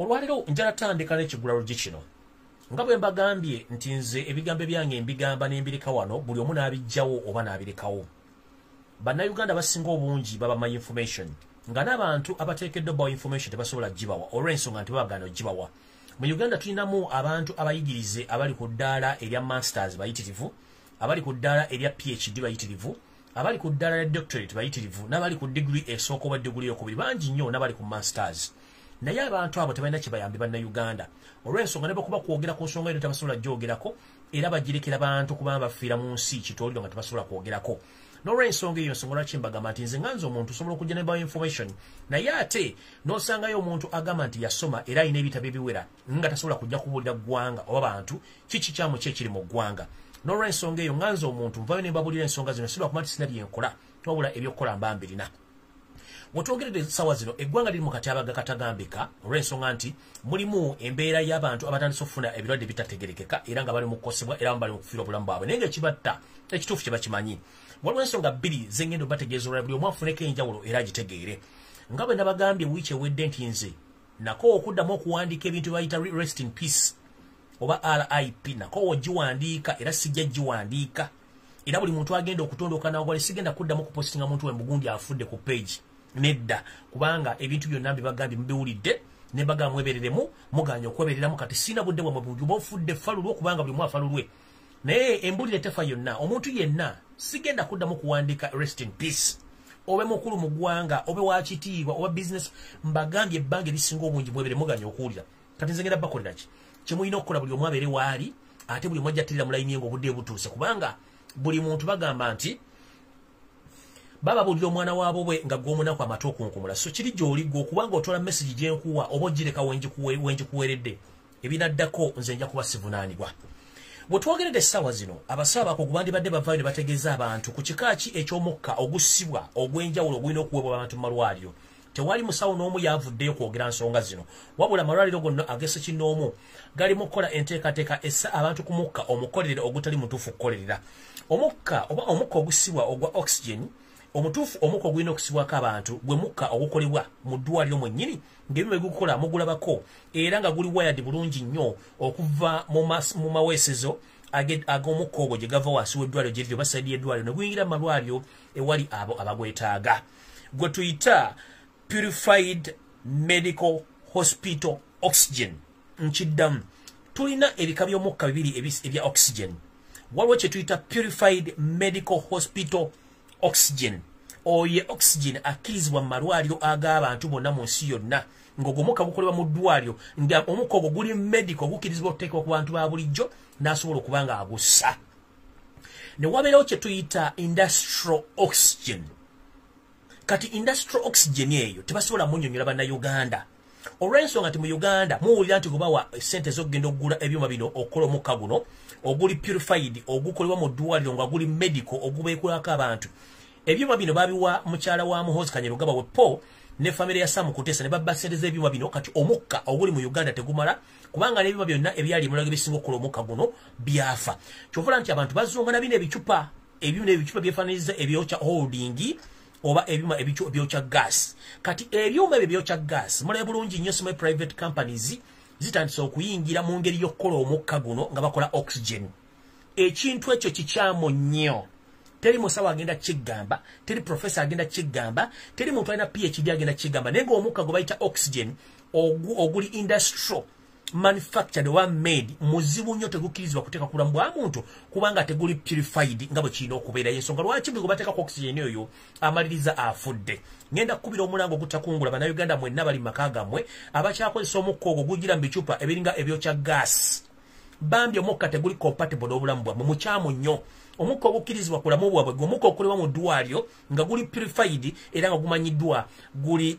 olwaliro njala tandika n'ekigulalo kino nga bwe mbagambye nti nze ebigambo byange mbigamba n'embirika wano buli omu n'abijjawo oba n'abirekawo. Bannayuganda basinga obungi baba my information nga n'abantu abateekeddwa bawa information tebasobola gibawa olw'ensonga nti babagana ogibawa. Mu Uganda tulinamu abantu abayigirize abali ku ddaala erya masters bayitirivu, abali ku ddaala erya PhD bayitirivu, abali ku ddaala ya doctorate bayitirivu, n'abali ku degree esooka oba degree eyokubiri bangi nnyo n'abali ku masters. Naye abantu abo tebalina kye bayambi bannayuganda olw'ensonga ne bwekuba kwogera ku nsonga eyo tebasobola gyogerako era bagirekera bantu kubanga bafiira mu nsi kitoliro nga tebasobola kwogerako. N'olw'ensonga eyo nsonga lwaki mbagamba nti nze nganze omuntu osobola okujja ne bawa information naye ate n'osangayo omuntu agamba nti yasoma era alina ebitabo ebiwera nga tasobola kujja kubuulira ggwanga oba bantu kiki kyamu ki ekiri mu ggwanga. N'olw'ensonga eyo nganze omuntu nvayo ne mbabuulira ensonga zino siba kumati sina byenkola wabula ebyokukola mba mbirina. Wetwogeredde essaawa zino eggwanga liri mu katyabaga katagambika olw'ensonga nti mulimu embeera y'abantu abatandise okufuna ebirwadde bitategerekeka era nga bali mu kukosebwa era bali mu kufiira obulamu bwabwe naye ng'ekibatta ekituufu kye bakimanyi. Waliwo ensonga bbiri ze ngenda obategeeza olwala buli omu afuneko enjawulo era agitegeere. Nga bwe nabagambye wiiki ewedde nti nze nako okuddamu okuwandiika ebintu bayita rest in peace oba RIP nako ogiwandiika era sijja giwandiika era buli muntu agenda okutondoka nawali sigenda kuddamu kupostinga muntu we mugundi afudde ku page nedda kubanga ebintu byonna mbibagambye mubiwulidde ne mbagamba mwebereremu muganya okwebereramu kati sina budde bwa mubungi oba ofudde falulwe kubanga buli mwafa lulwe naye embulire tefa yonna omuntu yenna sigenda kuddamu kuwandiika rest in peace obe mukulu mu ggwanga obe wakitiibwa oba business mbagambye ebbanga erisinga obungi mwebere muganya okuwulira kati nze ngenda bakolera ki kyemulina okukola buli omu abeere waali ate buli omu ajjattirira mu layini ye ng'obudde butuuse kubanga buli muntu bagamba nti baba bulira omwana waabo bwe nga gw'omunaku amata okunkumula so kiri gy'oli gwe okubanga otwala message gyenkuwa oba ogireka wenjikuweeredde ebinaddako nze nja kuba sivunaanibwa. Bwe twogeredde essaawa zino abasawo bakugu bandibadde bavaayo ne bategeeza abantu ku kika ki eky'omukka ogussibwa ogw'enjawulo ogulina okuweebwa abantu mu malwaliro. Tewali musawo n'omu yaavuddeyo kwogera nsonga zino wabula amalwaliro gonna ag'Ssekinnoomu gali mu kukola enteekateeka essa abantu ku mukka omukolerere ogutali mutuufu kukolerera. Omukka oba omukka ogussibwa ogwa oxygen omutuufu omukka ogulina okusibwako abantu gwe mukka ogukolebwa mu ddwaliro mwennyini ng'ebimu ebigukola mugulabako era nga guli wired bulungi nnyo okuva mu maweesezo ag'omukka ogwo gye gava wansi w'eddwaliro gyeryo oba sayidi y'eddwaliro ne guyingira mu malwaliro ewali abo abagwetaaga gwe tuyita purified medical hospital oxygen. Nkiddamu tulina ebika by'omukka bibiri ebya oxygen waliwo kye tuyita purified medical hospital oxygen oye oxygen akkirizibwa mu malwaliro ag'abantu bonna mu nsi yonna ng'ogwo omukka gukolebwa mu ddwaliro nga omukka ogwo guli medical gukkirizibwa okuteekebwa ku bantu ba bulijjo n'asobola okuba nga agussa. Ne wabeerawo kye tuyita industrial oxygen. Kati industrial oxygen eyo tebasobola munnyonnyola bannayuganda olw'ensonga nti mu Uganda muwulira nti gubawa ssente z'okugenda okugula ebyuma bino okukola omukka guno oguli purified ogukolebwa mu ddwaliro nga guli medical ogubeekulako abantu. Ebyuma bino babiwa mukyala wa Muhoozi Kanyerugaba we po ne famire ya Sam Kutesa ne babba ssente z'ebyuma bino kati omukka oguli mu Uganda tegumala kubanga n'ebyuma byonna ebyali emulaga bisinga okukola omukka guno byafa. Kyovula nti abantu bazunga na bino ebicupa byefaaniriza ebyokya holding oba ebyuma ebyokya gas. Kati ebyuma ebyo byokya gas mulabe bulungi nnyo simanyi private companies zitandise okuyingira mu ngeri y'okukola omukka guno nga bakola oxygen. Ekintu ekyo kikyamu nnyo. Teri musawo agenda kigamba, teri professor agenda kigamba, teri muntu alina PhD agenda kigamba. Naye ng'omukka gwe bayita oxygen oguli industrial manufactured or made muzibu nnyo tegukkirizibwa kuteeka ku bulamu bwa muntu kubanga teguli purified nga bwe kirina okubeera. Y'ensonga lwaki buli gwe bateekako oxygen oyo amaliriza afudde. Ngenda kukubira omulango ogutakungula bannayuganda mwenna bali mu maka gammwe abakyakozesa omukka ogwo gugira mu bicupa ebiringa ebyokya gas. Bambi omukka teguli compatible n'obulamu bwammwe mukyamu nnyo. Omukka ogukkirizibwa ku bulamu bwabwe gwe omukka okolebwa mu ddwaliro nga guli purified era nga gumanyiddwa guli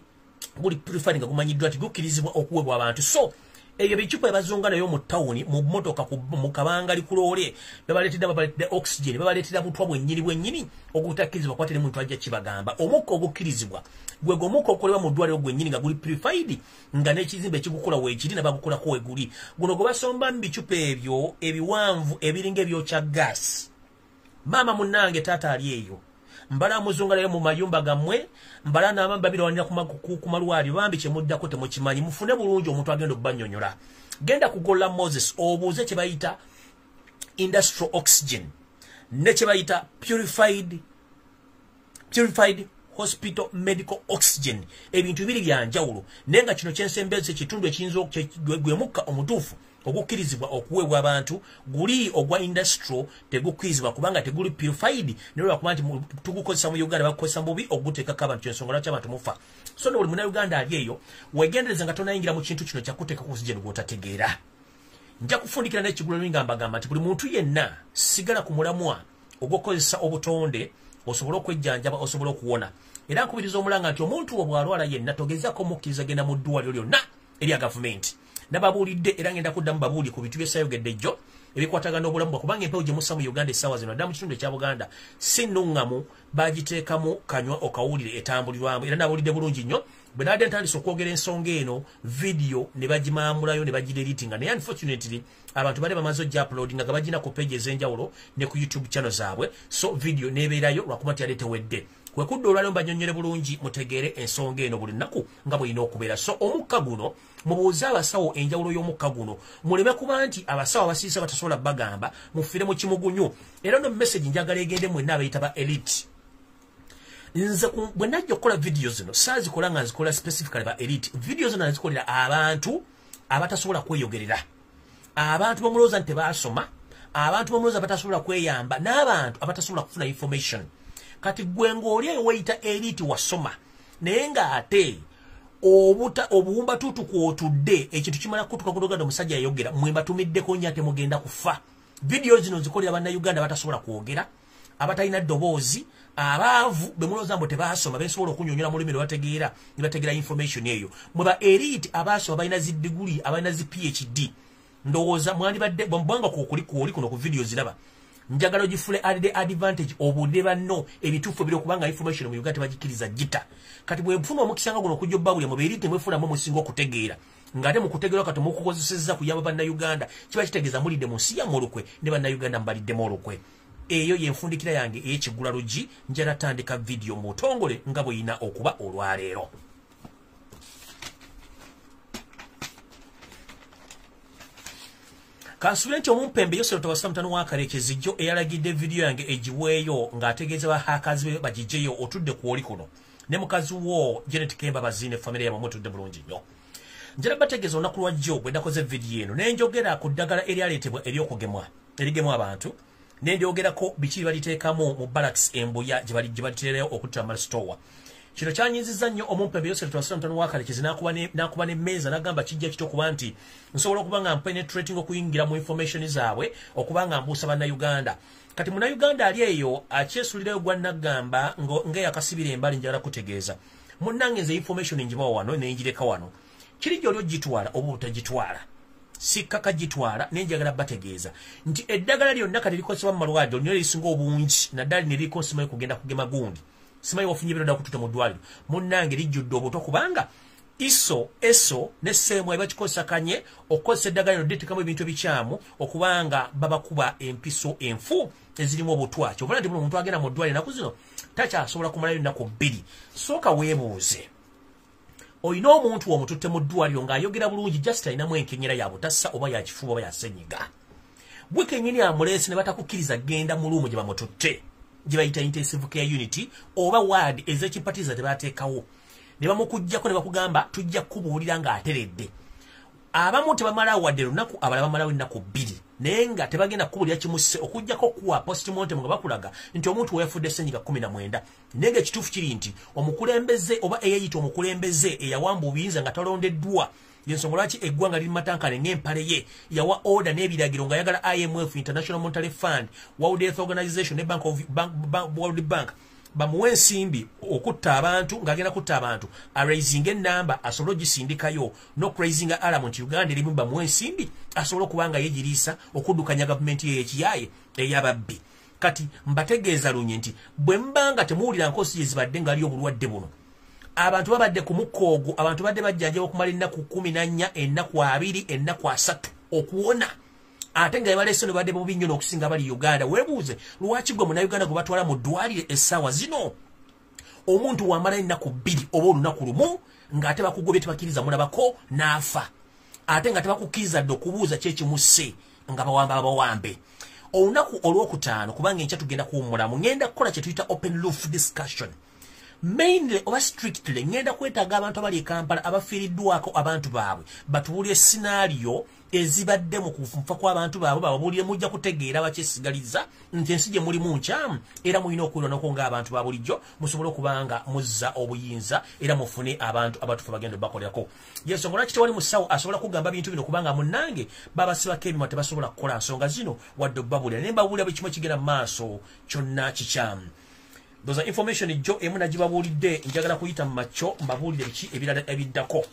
purified nga gumanyiddwa nti gukkirizibwa okuweebwa abantu. So ebyo bicupa ebazunga nayo mu tawuni mu mmotoka mu kabangali kuloole babaleetedde oxygen babaleetera butwa bwennyini ogutakkirizibwa kuba teri muntu ajja kibagamba. Omukka ogukkirizibwa gwe omukka okolebwa mu ddwaliro gwennyini nga guli purified nga n'ekizimbe ekigukola weekiri nabagukolako weguli. Guno gwe basomba mu bicupa ebyo ebiwanvu ebiringa ebyokya gas. Maama munnange taata ali eyo mbala muzungalayo mu mayumba gammwe mbala n'abamba birwanira ku malwaliro bambi kye muddako temukimanyi mufune bulungi omuntu agenda okubanyonyola genda kugolla Moses obuuze kye bayita industrial oxygen ne kye bayita purified hospital medical oxygen ebintu bibiri byanjawulo nenga kino kyensembeze kitundu ekiyinza gwe mukka omutuufu ogukkirizibwa okuweebwa abantu guli ogwa industrial tegukkirizibwa kubanga teguli purified nero kuba nti tugukozesa mu Uganda bakukozesa mubi oguteekako abantu kyensonga lwaki abantu mufa so no buli munnayuganda ali eyo wegendereza nga tonayingira mu kintu kino kyakuteeka ku oxygen gw'otategeera nja kufundikira n'ekigulu ngambagamba nti buli muntu yenna sigala ku mulamwa ogw'okukozesa obutonde osobola okwejjanjaba osobola okuwona era nkubiriza omulanga nti omuntu obwalwala yenna togezaako mukkiriza genda mu ddwaliro lyonna erya gavumenti nababuulidde era ngenda kuddamu babuuli ku bintu byesayogedde jjo ebikwatagana obulamu bwa kubanga empewo gye mussa mu Uganda essaawa zino ddala mu kitundu ekya Buganda si nnuŋŋamu bagiteekamu kanywa okawulire etambulirwamu era nabuulidde bulungi nnyo bwe naadde ntandise okwogera ensonga eno vidiyo ne bagimaamulayo ne bagireditinga naye unfortunately abantu bali bamaze ojja uploadinga nga bagina ku page ez'enjawulo ne ku YouTube channel zaabwe so vidiyo nebeerayo lwakuba nti yali tewedde kwe kudda olwaliro mbanyonyole bulungi mutegeere ensonga eno buli nnaku nga bw'erina okubeera so omukka guno mubuuze abasawo enjawulo y'omukka guno muleme kuba nti abasawo abasiisa batasobola bagamba mufiire mu kimugunyu era no message njagala egende mwenna abayita ba elite nze bwe najja okukola vidiyo zino saazikola nga nzikola specifically ba elite vidiyo zino nazikolera abantu abatasobola kweyogerera abantu bamulowooza nti tebaasoma abantu bamulowooza batasobola kweyamba n'abantu abatasobola kufuna information kati gwe ng'oli eyo weyita elite wasoma naye ng'ate obuwumba tuutu kw'otudde ekintu kimala kutuka kudoganda omusajja yayogera mwe mbatumiddeko nnyo ate mugenda kufa vidiyo zino nzikolera bannayuganda batasobola kwogera abatalina ddoboozi abaavu bemulowooza mbu tebaasoma besobola okunyonyola mu lulimi lwebategeera ne bategeera information eyo mwe ba elite abaasoma balina zi diguli abalina zi PhD ndowooza mwandibadde bwanga kwoli kuno ku vidiyo ziraba njagala ogifule alide advantage obudde banno ebituufu ebiri okubanga information mu Uganda tebagikkiriza gita kati bwe mfuna omukisa nga guno okujja obbabulya mu beerite mwefunamu musinga okutegeera ng'ate mu kutegeera kati mukukozesezza kuyamba bannayuganda kiba kitegeeza mulidde mu nsi yammwe olukwe ne bannayuganda mbaliddemu olukwe eyo yenfundikira yange ey'ekigula lugi njala tandika vidiyo mu butongole nga bweyina okuba olwaleero kansubire nti omumpembe Yosero Tobasa mutano wa Karekezi jjo eyalagidde vidiyo yange egiweeyo ng'ategeeza bahakazi be bagiggyeyo otudde ku oli kuno ne mukazi wo Janet Kemba bazine famire yabwe mutudde bulungi nnyo njala bategeeza olunaku lwa jjo bwe nakoze vidiyo eno ne njogera ku ddagala eryaleetebwa ery'okugemwa erigemwa abantu ne ndyogerako biki baliteekamu mu barracks embuya gye baliteerayo okutta malstowa kino kyanyinziza nnyo omumpembe Yosero Tobasa mutano wa Karekezi n'akuba n'emmeeza n'agamba kijja kito kuba nti nsobola okuba nga mpenetrating okuyingira mu information zaabwe okuba nga mbuusa bannayuganda kati munnayuganda ali eyo akyesulirayo gwa naggamba ng'eyakasibira embali njagala kutegeeza munnange nze information njibawa wano nenjireka wano kiri gy'oli ogitwala oba otagitwala sikkaka gitwala nenjagala bategeeza nti eddagala lyonna kati likozesebwa mu malwaliro nyo lisinga obungi naddala ne lirikosimayo kugenda kugema gundi simanyi wafunye biro dakututa mu ddwaliro munnange lijjudde obuto kubanga eso ne sseemu bakikozesakanye okukozesa eddagala lino ditikamu ebintu ebikyamu okubanga babakuba empiso enfu ezirimu obutwa kyobula nti buno omuntu agenda mu ddwaliro ennaku zino takyasobola kumalayo ennaku bbiri sooka weebuuze olina omuntu omututte mu ddwaliro ng'ayogera bulungi just alinamu enkenyera ya butassa oba ya kifuba oba ya ssenyiga bwe kennyini amuleese ne batakukkiriza genda mu luumu gye bamututte gye bayita intensive care unity oba ward ez'ekipatiza tebateekawo ne bamukuggyako ne bakugamba tujja kukubuulira ng'ateredde abamu tebamalawo wadde lunaku abalala bamalawo ennaku bbiri naye nga tebagenda kukubuulira kimusse okuggyako kuwa postmortem nga bakulaga nti omuntu weyafudde ssenyiga 19 naye ng'ekituufu kiri nti omukulembeze oba eyayita omukulembeze eyawamba obuyinza nga talondeddwa yensonga lwaki eggwanga liri matankane ng'empale ye yawa order n'ebiragiro nga yagala IMF International Monetary Fund World Health Organization ne World Bank bamuwe ensimbi okutta abantu ng'agenda kutta abantu araisinga ennamba asobole ogisindikayo n'okuraisinga alarm nti Uganda erimu bamuwe ensimbi asobole okuba nga yegiriisa okuddukanya gavumenti ye ekiyaye ey'ababbi kati mbategeeza lunye nti bwe mbanga temuwulira nkosi gye zibadde ng'ali obulwadde buno abantu babadde ku mukoogo abantu badde bajjanjaba okumala ennaku 14 ennaku 2 ennaku 3 okuwona ate nga balese no badde bubi nnyo n'okusinga bali Uganda. Weebuuze lwaki gwe Munnayuganda gwe batwala mu ddwaliro essaawa zino omuntu wamala ennaku 2 oba olunaku lumu ng'ate bakugobye tebakkiriza mulabako n'afa, ate nga tebakukkiriza dde okubuuza kyekimuse nga bawambe. Olunaku olwokutaano kubanga enkya tugenda kuwummulamu ngenda kukola kye tuyita open roof discussion. Mainly oba strictly ngenda kwetaaga abantu abali e Kampala abafiiriddwako abantu baabwe batubuulire scenario ezibadde mu kufa kw'abantu baabwe bababuulire mujja kutegeera bakyesigaliza nti ensi gye mulimu nkyamu era mulina okwirwanako ng'abantu ba bulijjo musobole okubanga muzza obuyinza era mufune abantu abatufa bagenda bakolerako. Yensonga lwaki tewali musawo asobola kugamba bintu bino kubanga munnange babasibako emimwa tebasobola kukola nsonga zino wadde obbabuulira ne mbabuulira buli kimu ekigenda mu maaso kyonna kikyamu. Those are information jo emu nagibabuulidde njagala kuyita mu makyo mbabuulire biki ebirala ebiddako.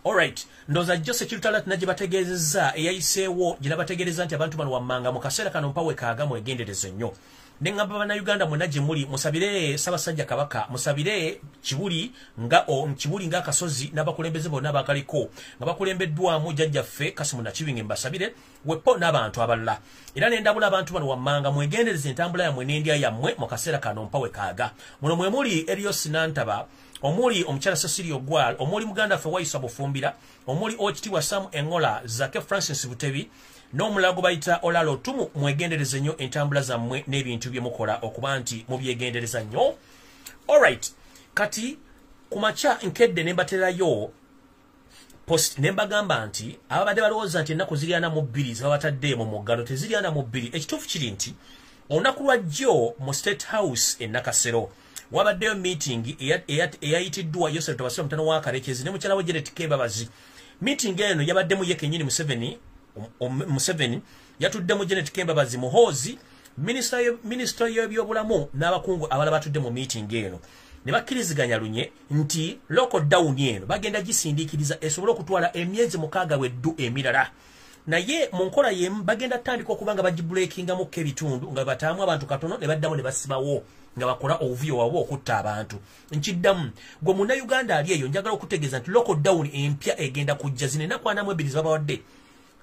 Alright, ndoza jo security alert nagibategeezezza eyayiseewo gye nabategeereza nti abantu bano wammanga mu kaseera kano mpawe kaaga mwegendereze nnyo. Ne ngamba bannayuganda mwonna gye muli musabire Ssaabasajja Kabaka, musabire Kibuli ng'akasozi n'abakulembeze bonna abakaliko nga bakulembeddwamu jjajjaffe Kasimu Nakibinge mbasabire wepo n'abantu abalala. Era ne ndabula abantu bano wammanga mwegendereze entambula yammwe n'endya yammwe mu kaseera kano mpawe kaaga. Muno mwe muli Erios Nantaba, omuli omukyala Cecilio Gwal, omuli muganda ffe Waisa Bufumbira, omuli Okitiibwa Sam Engola, Zake Francis Butebi, n'omulago bayita Olalo Tumu mwegendereze nnyo entambula zammwe n'ebintu bye mukola okuba nti mubyegendereza nnyo. Alright, kati kumakya nkedde ne mbaterayo post ne mbagamba nti ababadde balowooza nti ennaku ziri 42 zebabatadde mu muggalo teziri 42. Ekituufu kiri nti olunaku lwajjo mu State House e Nakasero wabaddeyo meeting eyayitiddwa Yosef Tabasira mutano wa Karekezi ne mukyala we Janet Kebabazi. Meeting eno yabaddemu ye kennyini Museveni yatuddemu Janet Kebabazi Muhoozi, minisita y'ebyobulamu n'abakungu abalala batudde mu meeting eno ne bakkiriziganya lunye nti lockdown eno bagenda gisindiikiriza esobole okutwala emyezi 6 weddu emirala. Naye mu nkola yemu bagenda tandika okubanga bagibreakingamukko ebitundu nga bataamu abantu katono ne baddamu ne basibawo nga bakola obuvuyo wabwo okutta abantu. Nkiddamu gwe Munnayuganda ali eyo njagala okutegeeza nti lockdown empya egenda kujja zino ennaku 42 zabawadde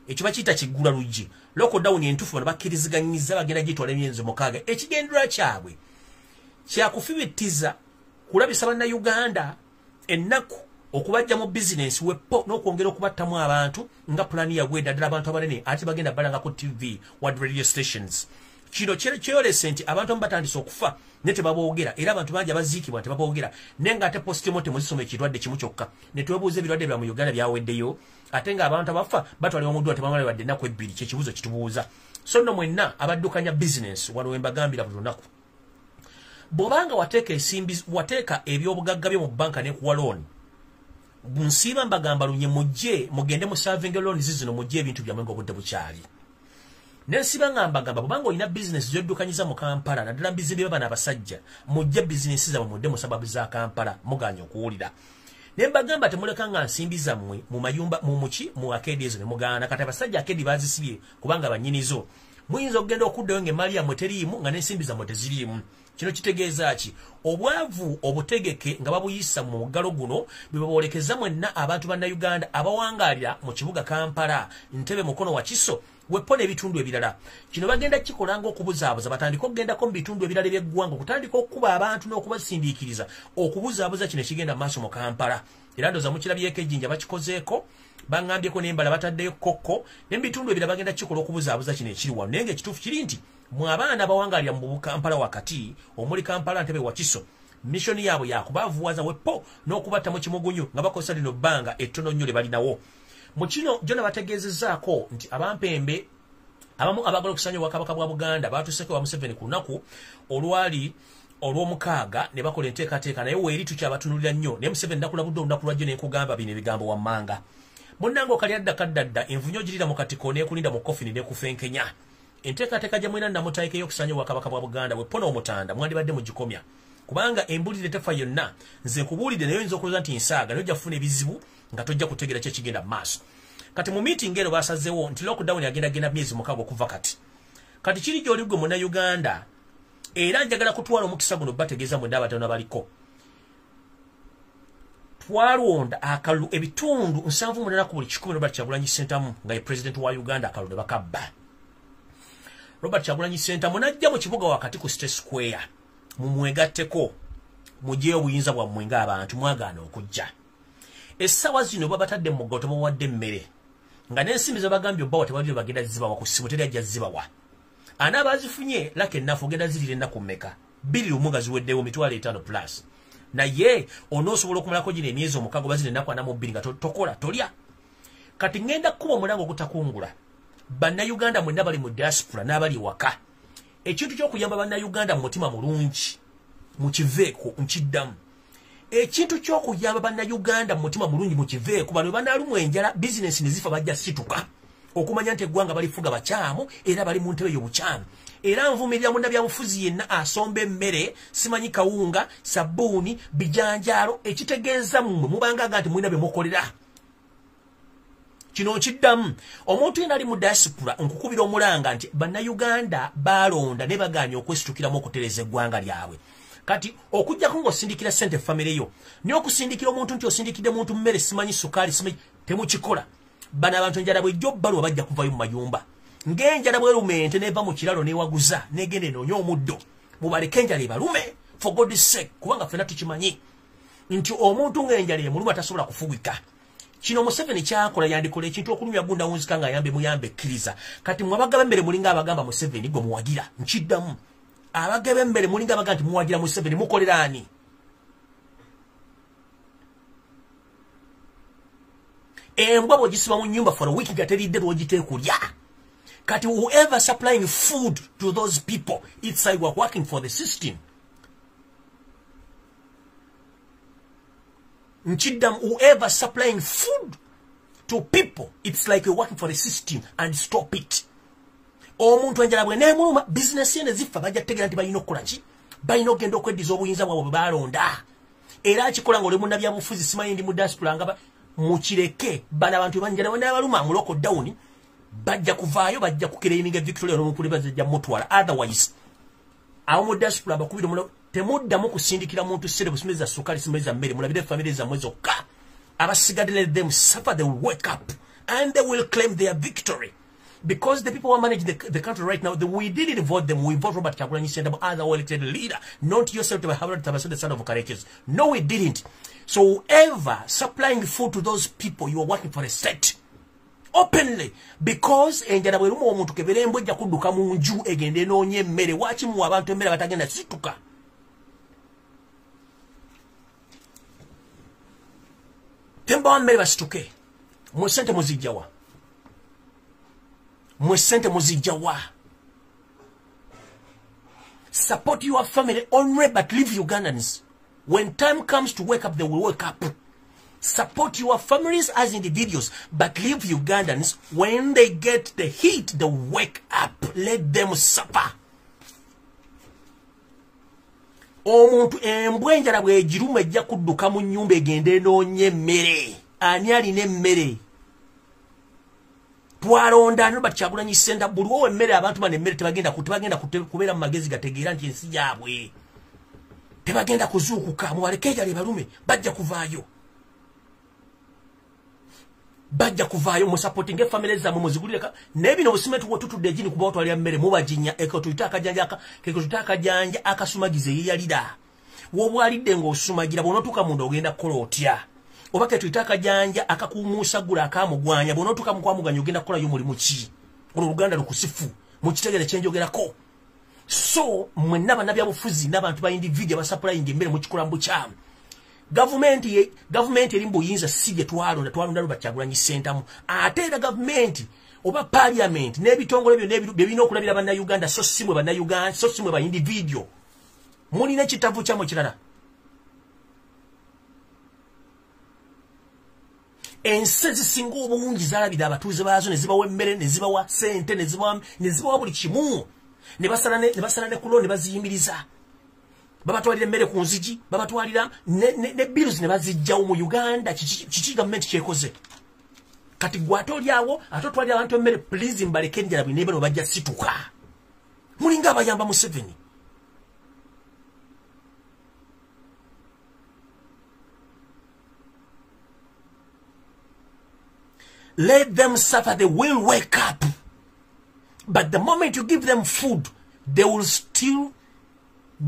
ekyo bakiyita kiggula luggi. Lockdown entuufu bano bakkiriziganyiza bagenda gitwala emyezi 6. Ekigendera kyabwe kyakufibittiza kulabisa Bannayuganda ennaku okubajja mu business wepo n'okwongera okubattamu abantu nga plani yagwedda ddala abantu abanene ate bagenda balanga ku TV wad radio stations. Kino kyolese nti abantu batandise okufa ne tebaboogera era abantu bangi abaziikibwa tebaboogera nenga ate postmortem muzisoma ekirwadde kimu kyokka ne twebuuza ebirwadde bya mu Uganda byaweddeyo ate nga abantu abafa batwalibwa mu ddwaliro tebamala wadde ennaku 2. Kyekibuuzo kitubuuza. So nno mwenna abaddukanya business wano wembagambira buli lunaku bw'obanga wateeka ebyobugagga byo mu banka n'ekuwa loan bunsiiba mbagamba lunye mujje mugende mu serving loan zino mujje ebintu byammwe ng'obudde bukyali. Nensiba ngambagamba bw'obanga olina business gy'oddukanyiza mu Kampala naddala bizimbe bana abasajja mujje business zammwe mudde mu sababu za Kampala muganya okuwulira. Ne mbagamba temuleka nga nsimbi zammwe mu mayumba mu akedi ezo ne mugaana kati abasajja akedi bazisibye kubanga bannyinizo. Muyinza okugenda okuddayo ng'emali yammwe teriimu nga n'ensimbi zammwe teziriimu. Kino kitegeeza ki? Obwavu obutegeke nga babuyisa mu muggalo guno bwe baboolekeza mwenna abantu Bannayuganda abawangaalira mu kibuga Kampala Ntebe Mukono wa Kiso wepo n'ebitundu ebirala. Kino bagenda kikolanga okubuzaabuza batandika okugendako mu bitundu ebirala by'eggwanga okutandika okukuba abantu n'okubasindiikiriza okubuzaabuza kino ekigenda mu maaso mu Kampala. Era ndooza mukirabyeko ejjinja bakikozeeko baŋŋambyeko n'embala bataddeyo kokko n'ebitundu ebirala bagenda kikola okubuzaabuza kino ekiri wano. Naye ng'ekituufu kiri nti mu abaana abawangaalira mu Kampala wakati omuli Kampala Ntebe wa Kiso mission yaabwe yakubavuwaza wepo n'okubatta mu kimugunyu nga bakozesa lino bbanga ettono nnyo lye balinawo. Mu kino jona bategeezezzaako nti abampembe abamu abagala okusanya obwakabaka bwa Buganda batuuseko wa Museveni ku lunaku olwali olw'omukaaga ne bakola enteekateeka naye weeri tukyabatunulira nnyo naye Museveni nakulabudde olunaku lwajjo ne nkugamba bino ebigambo wammanga. Munnange okalyadda kaddadda envunyo girira mu katiko n'ekulinda mu kofini n'ekufenkenya. Enteekateeka gye mwina namutaayika ey'okusanya obwakabaka bwa Buganda wepo n'omutanda mwandibadde mugikomya kubanga embulire tefa yonna nze nkubuulidde naye oyinza okulowooza nti nsaaga naye ojja kufuna ebizibu nga tojja kutegeera ki ekigenda mu maaso. Kati mu meeting eno basazeewo nti lockdown yagenda myezi 6 okuva kati. Kati kiri gy'oli gwe Munnayuganda era njagala kutwala omukisa guno bategeeza mwenda abatono abaliko. twalonda akalulu ebitundu 78 ku buli 10 Robert Kyagulanyi Ssentamu nga ye president wa Uganda akalulu bakabba. Robert Kyagulanyi Ssentamu najja mu kibuga wakati ku State Square mumwegatteko mujje obuyinza bwammwe ng'abantu mwagaana okujja. Essawa zino babatadde mu ggoto bawadde emmere nga n'ensimbi ze bagambye obbawa tebali bagenda zibawa ku ssimu teri ajja zibawa. Ana abazifunye lake ennafu ogenda zirira ennaku mmeka 2 nga ziweddewo mitwalo 5 plus. Naye onoosobola okumalako gino emyezi omukago bazina ennaku 42 nga tokola tolya. Kati ngenda kuba omulango ogutakungula bannayuganda mwenna bali mu diaspora n'abali waka. Ekintu ky'okuyamba bannayuganda mu mutima mulungi mukiveeko nkiddamu. Ekintu ky'okuyamba bannayuganda mu mutima mulungi mukiveeko bano banaalumwa enjala bizinesi ne zifa bajja situka okumanya nti eggwanga balifuga bakyamu era bali mu ntebe y'obukyamu. Era nvumirira munnabyabufuzi yenna asomba emmere simanyi kawunga sabbuuni bijanjaalo ekitegeeza mmwe mubangaga nti mulina bye mukolera. Kino nkiddamu omuntu yenna ali mu diaspora nkukubira omulanga nti bannayuganda balonda ne baganya okwesitukiramu okutereza eggwanga lyabwe. Kati okujjako ng'osindikira ssente famire yo n'okusindikira omuntu nti osindikidde muntu mmere simanyi sukaali simanyi temukikola. Bano abantu enjala bw'ejja obbalwa bajja kuvayo mu mayumba. Ng'enjala bw'erumente n'eva mu kiralo n'ewaguza n'egenda enoonya omuddo mubaleke enjala ebalume for God's sake kubanga ffenna tukimanyi nti omuntu ng'enjala emuluma tasobola kufugika. Kino Museveni kyakola yandikola ekintu okulumya gunda wunzika nga ayambe muyambe ekkiriza. Kati mwe abagaba emmere mulinga abagamba Museveni gwe muwagira nkiddamu. Abagaba emmere mulinga abaga nti muwagira Museveni mukolera ani? Embwa bw'ogisiba mu nnyumba for a week nga teridde lw'ogiteekulya. Kati whoever supplying food to those people, it's like we're working for the system. Nchidam, whoever supplying food to people, it's like you're working for the system and stop it. Omuntu enjala bw'eneemuluma business yene zifa bajja kutegeera nti balina okukola ki? Balina okugenda okweddiza obuyinza bwabwe bwe balonda. Era akikola ng'oli munnabyabufuzi simanyi ndi mu diaspora nga mukireke bana abantu banjala bwe n'abaluma mu lockdown bajja kuvaayo bajja kukereyiminga Victoria n'omukulu bajja mutwala. Otherwise awo mu diaspora abakubira mulo temuddamu kusindikira muntu ssere busumeza sukali simeza mmere mulabire family zammwe zokka. Abasigadde let them suffer, they will wake up and they will claim their victory. Because the people who are managing the country right now, we didn't vote them. We vote Robert Kyagulanyi Ssentamu as our elected leader, not yourself to have the son of Karekes. No, we didn't. So whoever supplying food to those people, you are working for a state. Openly. Because enjala bwe lumu omuntu kebere embwa ejja kudduka mu nju egende enoonye emmere. Waki mu abantu emmere batagenda situka? Temba wa mmere basituke. Mwe ssente muzijja wa? Mwe ssente muzijja wa? Support your family only but leave Ugandans. When time comes to wake up, they will wake up. Support your families as individuals, but leave Ugandans. When they get the heat, they wake up. Let them suffer. Omuntu embwa enjala bw'egiruma ejja kudduka mu nnyumba egende enoonye emmere. Ani alina emmere? Twalonda Robert Kyagulanyi Ssentamu buli owa emmere abantu bano emmere tebagenda kubeera mu magezi gategeera nti ensi yaabwe. Tebagenda kuzuukuka mubaleke enjala ebalume bajja kuvaayo. Bajja kuvaayo mu supporting family zammwe muzigulire n'ebino busimetu bw'otutudde egini kuba otwalira mmere mubajinya ekotuyita akajanja akasumagiza eyeyalira. W'obwalidde ng'osumagira bw'onootuuka munda ogenda kukola otya? Oba ketuyita akajanja akakuumuusa ggula akaamugwanya bw'onootuuka mu kwamuganya ogenda kukolayo mulimu ki? Olwo Oluganda lukusifu mukitegeere kye njogerako. So mwenna bannabyabufuzi n'abantu ba individual basaplaying emmere mukikola mu bukyamu. Government eri mbuyinza si gye twalonda Robert Kyagulanyi Ssentamu. Ate era government oba parliament n'ebitongole byo birina okulabira bannayuganda so si mwe bannayuganda so si mwe ba individual. Mulina ekitavu kyamwe kirala. Ensi ezisinga obungi zaalabira abatuuze baazo ne zibawa emmere ne zibawa ssente ne zibawa buli kimu. Ne basala ne kulo ne baziyimiriza. Babatwalira emmere ku nzigi, babatwalira ne bills ne bazijjawo mu Uganda. Kiki government kyekoze? Kati gwate olyawo atotwalira abantu emmere, please mbaleke enjala bwe bano bajja situka. Mulinga abayamba Museveni. let them suffer, they will wake up. But the moment you give them food, they will still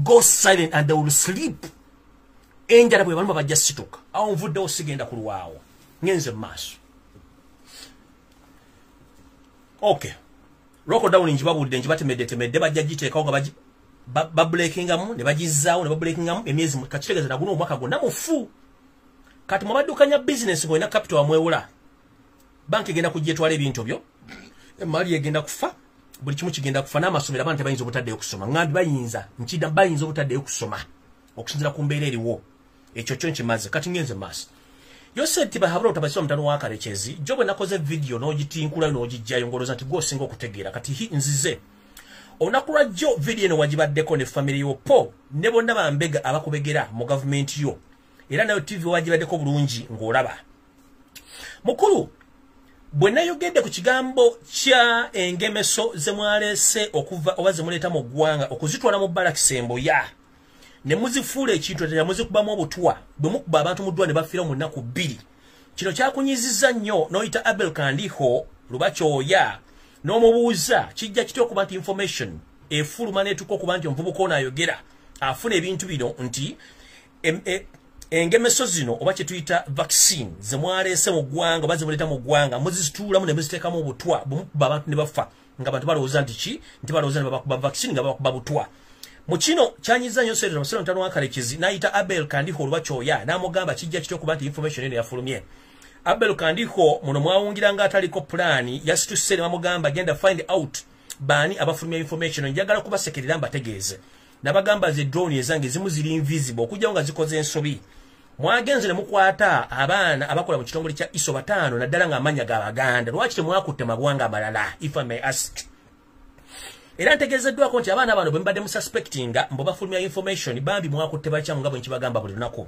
go silent and they will sleep. Enjala bwe baluma bajja situka. Awo nvudde osigenda kulwawo. Ngenze maaso. Okay. Roko down njibabudde njibatemedde bajja giteekawo nga babreakingamu ne bagizzaawo ne babreakingamu emyezi kachitegeeza na guno omwaka gwonna mufu. Kati mwabaddukanya business ng'olina capital amwewula. Banki egenda kugyetwala ebintu byo. Emali egenda kufa. Buli kimu kigenda kufa n'amasomero abantu bayinza obutaddeyo kusoma. Ngambi bayinza obutaddeyo kusoma. Okusinziira ku mbeera eriwo. Ekyo kyo nkimaze. Kati ngenze maaso. Yose tibahabula otabasiwa mutano wa Karekezi. Jobo nakoze video n'ogitinkula n'ogijjayo ngoloza nti gwosinga okutegeera. Kati nzize. Onakulwa jo video eno wajibaddeko ne family yo po ne bonna bambega abakubegera mu government yo. Era nayo TV wajibaddeko bulungi ng'olaba. Mukulu bwe nayogedde ku kigambo kya engemeso ze mwalese okuva oba ze muleta mu ggwanga okuzitwala mu balakisembo ya ne muzifuula ekintu era muzikubamu obutwa bwe mukuba abantu mu ddwa ne bafiira mu nnaku 2. Kino kyakunyizizza nnyo n'oyita Abel Kandiho Lubakyoya n'omubuuza kijja kitya okuba nti information efuluma n'etuuka okuba nti omuvubuka ono ayogera afuna ebintu bino nti engemeso zino oba kye tuyita vaccine ze mwaleese mu ggwanga oba ze muleta mu ggwanga muzizituulamu ne muziteekamu obutwa bwe mukuba abantu ne bafa nga abantu balowooza nti ki nti balowooza ne bakuba vaccine nga bakuba butwa. Mu kino kyanyiza nnyo Sseero Musero Ntano wa Karekezi n'ayita Abel Kandiho Lubakyoya n'amugamba kijja kitya okuba nti information eno yafulumye. Abel Kandiho muno mwawungira nga ataliko pulaani yasitusse ne bamugamba genda find out baani abafulumya information njagala kubasekerera mbategeeze. Nabagamba ze drone ezange zimu ziri invisible okujja nga zikoze ensobi. Mwagenze ne mukwata abaana abakola mu kitongole kya ISO 5 naddala nga amanya ga Baganda. Lwaki temwakutte mabwanga amalala if I may ask? Era ntegeezeddwako nti abaana bano bwe mbadde mususpectinga mbo bafulumya information bambi mwakutte bakyamu nga bwe nkibagamba buli lunaku.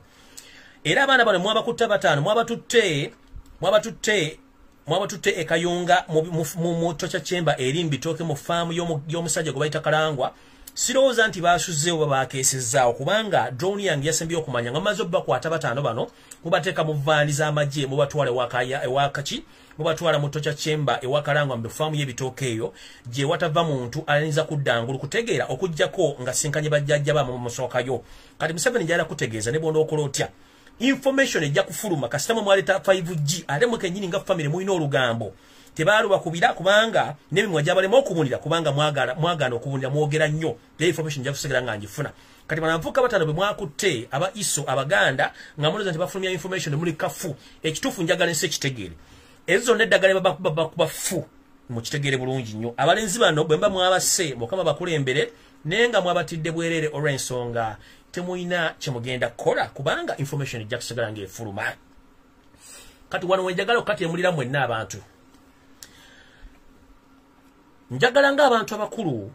Era abaana bano mwabakutte 5 mwabatutte ekayunga mu Tocha Chamber erimbi toke mu faamu y'omusajja gwe bayita Kalangwa. Sirowooza nti baasuzzeewo babaakeesezaawo kubanga drone yange yasembye okumanya nga maze bakwata 5 bano mubateeka mu vaani z'amagye mubatwala ewakaki mubatwala mu Tocha Chamber ewakalangwa mu faamu y'ebitooke eyo gye watava muntu ayinza kudda ngulu kutegeera okujjako nga sinkanye bajjajja ba mu musookayo. Kati Museveni njala kutegeeza ne bw'onda okola otya information ejja kufuluma kasita mwaleta 5G ate mwe kennyini nga family mulina olugambo tebaaluba kubira kubanga n'emimwa gyabalema okubunira kubanga mwagaana okubunira mwogera nnyo the information ejja kusigala nga njifuna. Kati banavuka 5 bwe mwakutte aba ISO abaganda nga mulowooza nti bafulumya information muli kafu ekituufu njagala nsi ekitegeere ezo n'eddagala bakuba fu mukitegeere bulungi nnyo. Abalenzi bano bwe mba mwabase Mukama bakulembere naye nga mwabatidde bwerere olw'ensonga temuyina kyemugenda kukola kubanga information ejja kusigala ng'efuluma. Kati wano wenjagala okati emulira mwenna abantu njagala ng'abantu abakulu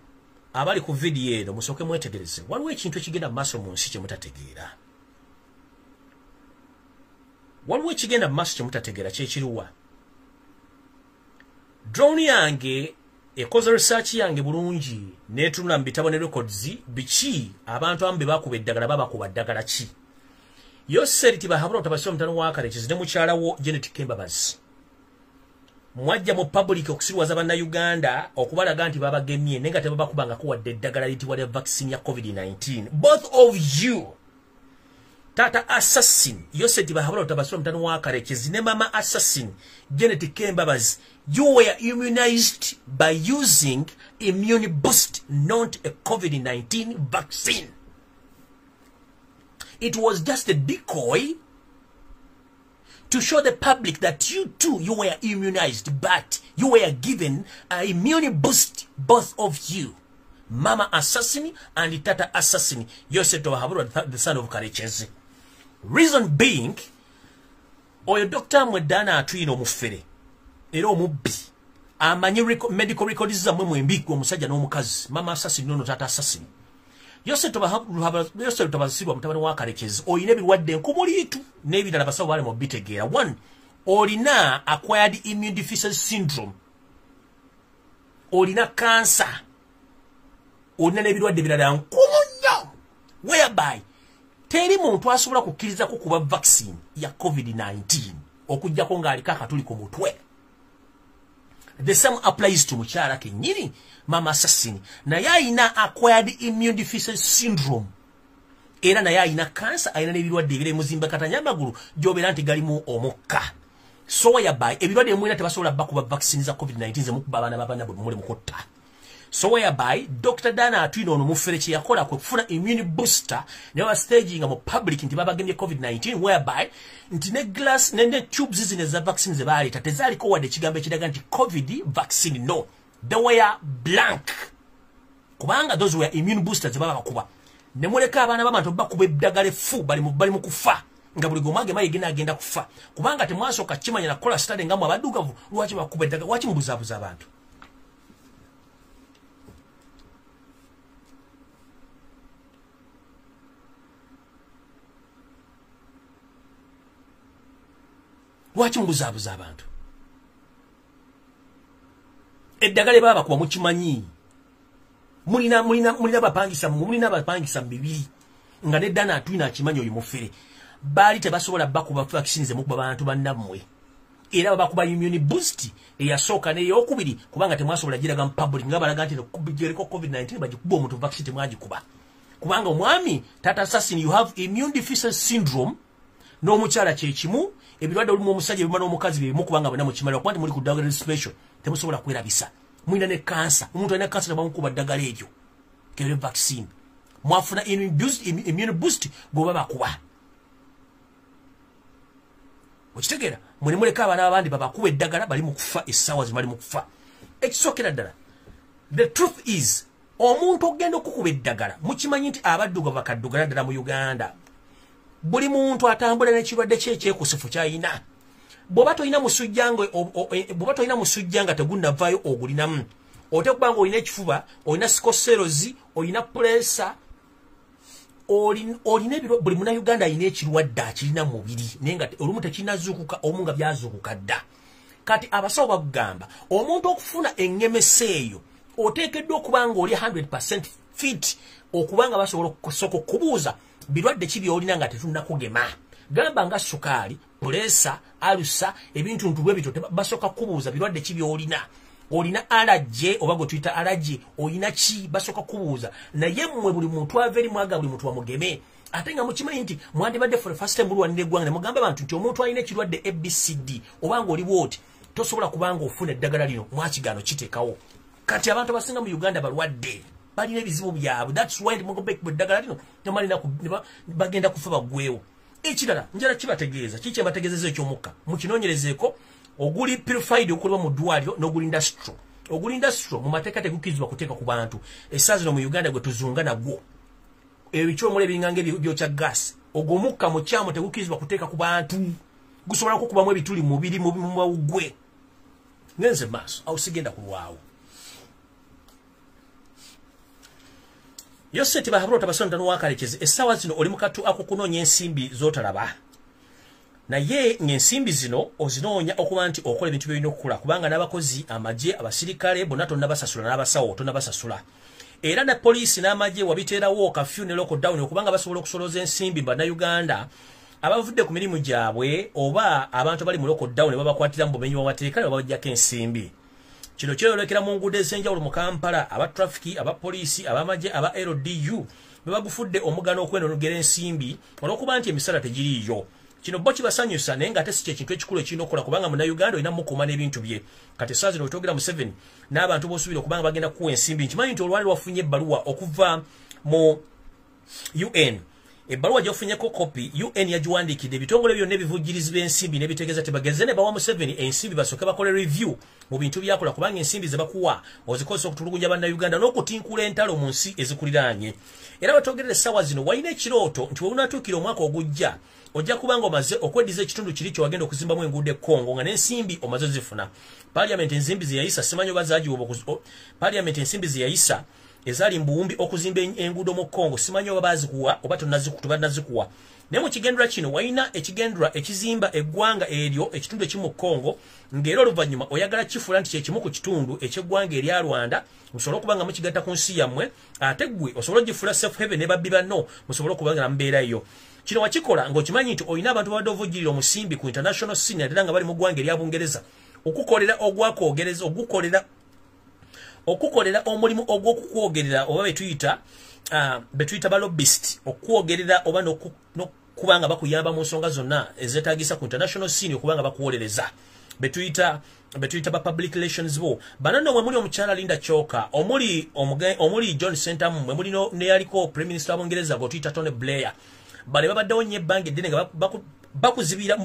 abali ku video eno musooke mwetegereze waliwo ekintu ekigenda mu maaso mu nsi kye mutategeera. Waliwo ekigenda mu maaso kye mutategeera kyekiriwa. Drone yange ekoze research yange bulungi netunula mu bitabo ne records biki abantu abamu be bakuba eddagala babakuba ddagala ki. Yoseri tibahabula otabasiwa mutano wa Karekezi ne mukyalawo Janet Kembabazi mwajja mu public okusirwaza bannayuganda okubalaga nti babagemye nenga tebabakubanga kuwadde eddagala litibwa lya vaccine ya COVID-19. Both of you Tata assassin Yoseti bahabula otabasiwa mutano wa Karekezi ne mama assassin Janet Kembabazi, you were immunized by using immune boost, not a COVID-19 vaccine. It was just a decoy to show the public that you too, you were immunized, but you were given an immune boost, both of you. Mama assassin and Tata assassin, Yosef Towahabura, the son of Karekezi. Reason being, oyo Dr. Mwedana atwino mufere, ero mubbi, amanyi medical records za mwe mbiki wa musajja n'omukazi, mama assassin nono Tata assassin. Yosef Towahabura mutabani wa Karekezi, oyina ebirwadde nkumuliitu n'ebirala basawo bali mu bitegeera. 1. Olina acquired immune deficiency syndrome. Olina cancer. Olina n'ebirwadde birala nkumunyo. Whereby teri muntu asobola kukkiriza kukuba vaccine ya COVID-19 okujjako ng'aliko akatuli ku mutwe. The same applies to mukyala kennyini mama assassin. Naye ayina acquired immune deficiency syndrome. Era naye ayina cancer, ayina n'ebirwadde ebire muzimba katanya amagulu gy'obeera nti galimu omukka. So whereby ebirwadde mwina tebasobola bakuba vaccine za COVID-19 zemukuba abaana b'abaana bwe muli mukotta. So whereby Dr. Dana Atwino ono mufere kye yakola kwe kufuna immune booster ne ba staging mu public nti babagemye COVID-19 whereby nti ne glass ne tubes zine za vaccine ze baali tatezaliko wadde kigambo ekidaga nti COVID vaccine no. They were blank. Kubanga those were immune boosters ze baba bakuba. Ne muleka abaana b'abantu bakuba eddagala effu bali mu kufa. Nga buli gomage mayi agenda kufa. Kubanga temwasoka kimanya na kola study ngamu abadugavu lwaki bakuba eddagala lwaki mubuzaabuza abantu. Lwaki mubuzaabuza abantu. Eddagala baba kuba mukimanyi. Mulina bapangisa bibiri. Nga ne Dana Atwino akimanyi oyo mufere. Bali tebasobola bakuba vaccines mukuba bantu bannamwe. Era bakuba immune boost eyasooka n'eyokubiri kubanga temwasobola giraga mu public nga balaga nti kubigereko COVID-19 bagikuba omuntu vaccine temwagikuba. Kubanga omwami Tata Assassin you have immune deficiency syndrome n'omukyala kye kimu ebirwadde olumu omusajja ebimala omukazi bye mukubanga bana mukimalira kuba muli ku ddagala special temusobola kwerabisa. Mwina ne cancer omuntu alina cancer tebamukuba ddagala eryo kere vaccine. Mwafuna immune boost goba bakuba. Okitegera muli muleka abaana abandi babakuba eddagala bali mu kufa essaawa zimali mu kufa. Ekisookera ddala the truth is omuntu ogenda okukuba eddagala mukimanyi nti abaddugavu bakaddugala ddala mu Uganda. Buli muntu atambula n'ekirwadde kye ekyekusifu kyayina. Bw'oba toyina musujja nga tegunnavaayo ogulinamu. Otekubanga olina ekifuba, olina sikoserozi, olina pulesa, olina ebiro buli muna Uganda alina ekirwadde akirina mu mubiri naye nga olumu tekinazuukuka omu nga byazuukuka dda. Kati abasawo bagamba omuntu okufuna engemese eyo oteekeddwa okuba nga oli 100% fit okubanga basobola okusooka okubuuza birwadde ki by'olina nga tetunnakugema. Gamba nga sukaali, pulesa, alusa, ebintu ntubwe bito basooka kubuuza birwadde ki by'olina. Olina allergy oba gwe tuyita allergy olina ki basooka kubuuza. Naye mmwe buli muntu ava eri mwaga buli muntu wamugeme. Ate nga mukimanyi nti mwandibadde for the first time mulwanira eggwanga ne mugamba abantu nti omuntu alina ekirwadde ABCD obanga oli wooti tosobola kubanga ofuna eddagala lino mwakigaano kiteekawo. Kati abantu abasinga mu Uganda balwadde balina ebizibu byabwe. That's why mugobe ku eddagala lino temalina bagenda kufa bagwewo. Ekirala njala kibategeeza kiki abategeezeza ekyomukka mukinoonyerezeeko oguli purified okulwa mu ddwaliro n'oguli industry. Oguli industry mu mateeka tegukirizibwa kuteeka ku bantu. Essaawa zino mu Uganda gwe tuzunga nagwo ebicoomole ebinganga ebyokya gas ogw'omukka mu kyamo tegukirizibwa kuteeka ku bantu. Gusobola kukubamu ebituli mu mubiri mu mawugwe. Ngenze maaso awo sigenda kulwawo. Yoseti bahabula tabasonda n'uwakalekeze essaawa zino oli mukatu akukunoonya ensimbi z'otalaba. Naye ng'ensimbi zino ozinoonya okuba nti okola ebintu by'olina okukola kubanga n'abakozi amagye abasirikale bonna tonnabasasula n'abasawo tonnabasasula. Era ne poliisi n'amagye wabiteerawo kafyu ne lockdown okubanga basobola okusolooza ensimbi bannayuganda abavudde ku mirimu gyabwe oba abantu bali mu lockdown ne babakwatira mu bumenyi bw'amateeka ne babaggyako ensimbi. Kino kyeyolekera mu nguudo ez'enjawulo mu Kampala aba traffic aba poliisi abamagye aba LDU bebagufudde omugano okwenonogera ensimbi olw'okuba nti emisala tegiriiyo. Kino bo kibasanyusa naye ng'ate si kyekintu ekikulu ekirina okukola kubanga Munnayuganda olina mukuma n'ebintu bye. Kati essaawa zino wetwogera Museveni n'abantu b'osuubira okubanga bagenda kukuwa ensimbi. Nkimanyi nti olwali lwafunye ebbaluwa okuva mu UN. Ebbaluwa gy'ofunyeko kopi UN yagiwandiikidde ebitongole byonna ebivujjirizi b'ensimbi n'ebitegeeza tebageze ne bawa Museveni ensimbi basooke bakole review mu bintu byakola kubanga ensimbi ze bakuwa ozikozesa okutulugunya bannayuganda n'okutinkula entalo mu nsi ezikuliraanye. Era batwogerera essaawa zino walina ekirooto nti weunatuukira omwaka ogujja ojja kubanga omaze okweddiza ekitundu kiri kye wagenda okuzimbamu enguudo e Congo nga n'ensimbi omaze ozifuna. Parliament ensimbi ze yayisa simanyi oba zaagiwa Parliament ensimbi ze yayisa ezali mbuwumbi okuzimba enguudo mu Congo simanyi oba bazikuwa oba tebannazikuwa. Naye mu kigendera kino walina ekigendera ekizimba eggwanga eryo ekitundu ekimu Congo ng'era oluvannyuma oyagala kifuula nti kyekimu ku kitundu eky'eggwanga erya Rwanda musobole okuba nga mukigatta ku nsi yammwe ate ggwe osobole ogifuula safe haven ne babbi banno musobole okuba nga mubeerayo. Kino wakikola ng'okimanyi nti olina abantu babadde ovujjirira omusimbi ku international scene ate nga bali mu ggwanga erya Bungereza okukolera ogwakwogereza okukolera omulimu ogw'okukwogerera oba betuyita ba lobbyist okwogerera oba kubanga bakuyamba mu nsonga zonna ezeetaagisa ku international scene okubanga bakuwolereza betuyita ba public relations bo banano mwe muli omukyala Linda Choka omuli John Sentamu mwe muli ne yaliko prime minister wa Bungereza gotuyita Tony Blair bale babaddewo nnyo ebbanga eddene nga bakuzibira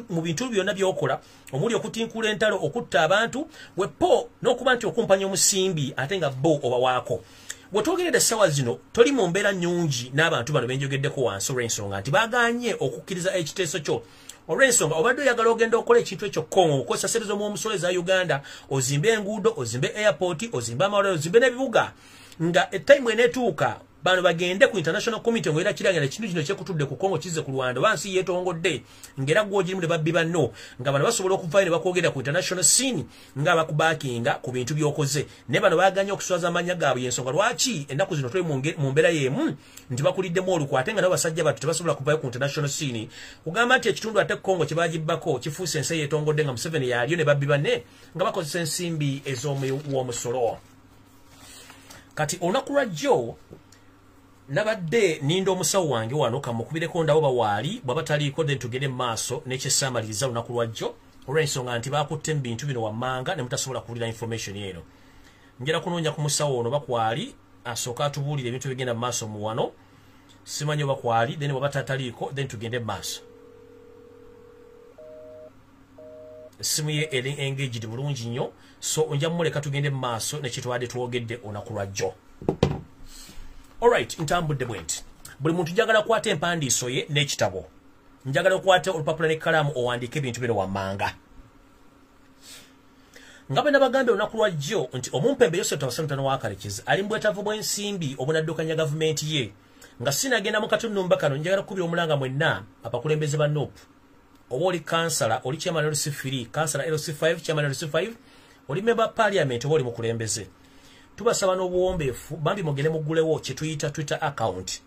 mu bintu byonna byokola omuli okutinkula entalo okutta abantu wepo n'okuba nti okumpanya omusimbi ate nga bo obawaako bwetwogeredde essaawa zino toli mu mbeera nnyungi n'abantu bano benjogeddeko wansi olw'ensonga nti baaganye okukkiriza ekiteeso kyo olw'ensonga obadde oyagala ogenda okukola ekintu ekyo kongo okozesa ssente z'omuomusolo eza Uganda ozimbe enguudo ozimbe airport ozimbe amalwaliro ozimbe n'ebibuga nga etime eneetuuka bano bagende ku international community ngo era kiragala ekintu kino kyekutudde ku kongo kize ku Rwanda bansi yeetongodde ngera gwogirimu ne babbi banno nga bano basobola okuvaayo ne bakwogera ku international scene nga bakubakinga ku bintu by'okoze ne bano baaganye okuswaza amanya gaabwe y'ensonga lwaki ennaku zino tuli mu mbeera y'emu nti bakuliddemu olukwate nga nabo basajja battu tebasobola kuvaayo ku international scene kugamba nti ekitundu ate kongo kye baagibbako kifuuse ensi yeetongodde nga Museveni yaliyo ne babbi banne nga bakozesa ensimbi ez'omuwoomusolo kati olunaku lwajjo nabadde ninda omusawo wange wano kamukubireko ndabo bawaali bwabataliiko then tugende maaso n'ekyesamaliriza lunaku lwajjo olw'ensonga nti bakutte mu bintu bino wammanga ne mutasobola kuwulira information eno njera kunoonya ku musawo ono bakwali asooka atubuulire ebintu bigenda mu maaso mu wano simanyi bakwali then bwabatataliiko then tugende mu maaso essimu ye eri engaged bulungi nnyo so nja mumuleka tugende mu maaso nekitwadde twogedde olunaku lwajjo. Alright, ntambudde bwenti. Buli muntu njagala kwata empandiiso ye n'ekitabo. Njagala kwata olupapula n'ekkalaamu owandiike ebintu bino wammanga. Nga bwe nabagambye olunaku lwajjo nti omumpembe Yosef Tabasamutano wa Kalekezi ali mu bwetaavu bw'ensimbi obunaddukanya gavumenti ye. Nga sinagenda mu katundu kano njagala kukubira omulanga mwenna abakulembeze ba NOP. Oba oli kansala, oli chairman LC3, kansala LC5, chairman LC5, oli member parliament oba oli mukulembeze. Tubasaba n'obuwombeefu bambi mugende muggulewo kye tuyita Twitter account.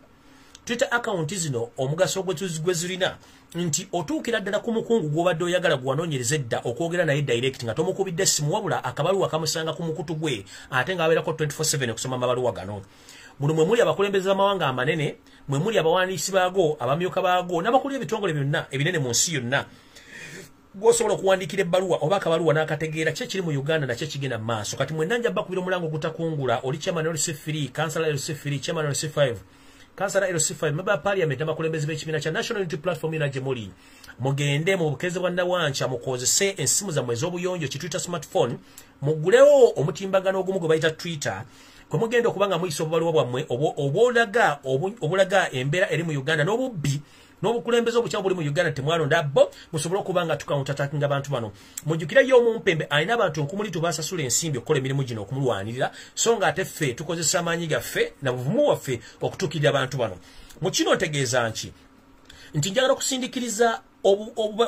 Twitter account zino omugaso gwe zirina nti otuukira ddala ku mukungu gw'obadde oyagala gwanoonyereza edda okwogera naye direct nga tomukubidde essimu wabula akabaluwa kamusanga ku mukutu gwe ate ng'abeerako 24/7 okusoma amabaluwa gano. Muno mwe muli abakulembeze b'amawanga amanene, mwe muli abawandiisi baago, abamyuka baago, n'abakulira ebitongole byonna ebinene mu nsi yonna. Gwosobola okuwandiikira ebbaluwa oba akabaluwa n'akategeera kye kiri mu Uganda nakyo kigenda maaso. Kati mwenna njaba kubira omulango gutakungula oli chairman LC3, kansala LC3, chairman LC5, kansala LC5, member parliament n'abakulembeze b'ekibiina kya National Unity Platform ina gye muli. Mugende mu bukeeze bwa Nawancha mukozese ensimu zammwe ez'obuyonjo ki Twitter smartphone, muggulewo omutimbagano ogumu gwe bayita Twitter. Kwe mugenda okubanga muyisa obubaluwa bwammwe obulaga embeera eri mu Uganda n'obubbi n'obukulembeze obukyamu buli mu Uganda temwalonda bo musobole okubanga tukauntatacking abantu bano. Mujjukira yo omumpembe alina abantu nkumuli tubasasula ensimbi okukola emirimu gino okumulwanirira so nga ate ffe tukozesa amaanyi gaffe na buvumu waffe okutuukirira abantu bano. Mu kino ntegeeza nti njagala okusindikiriza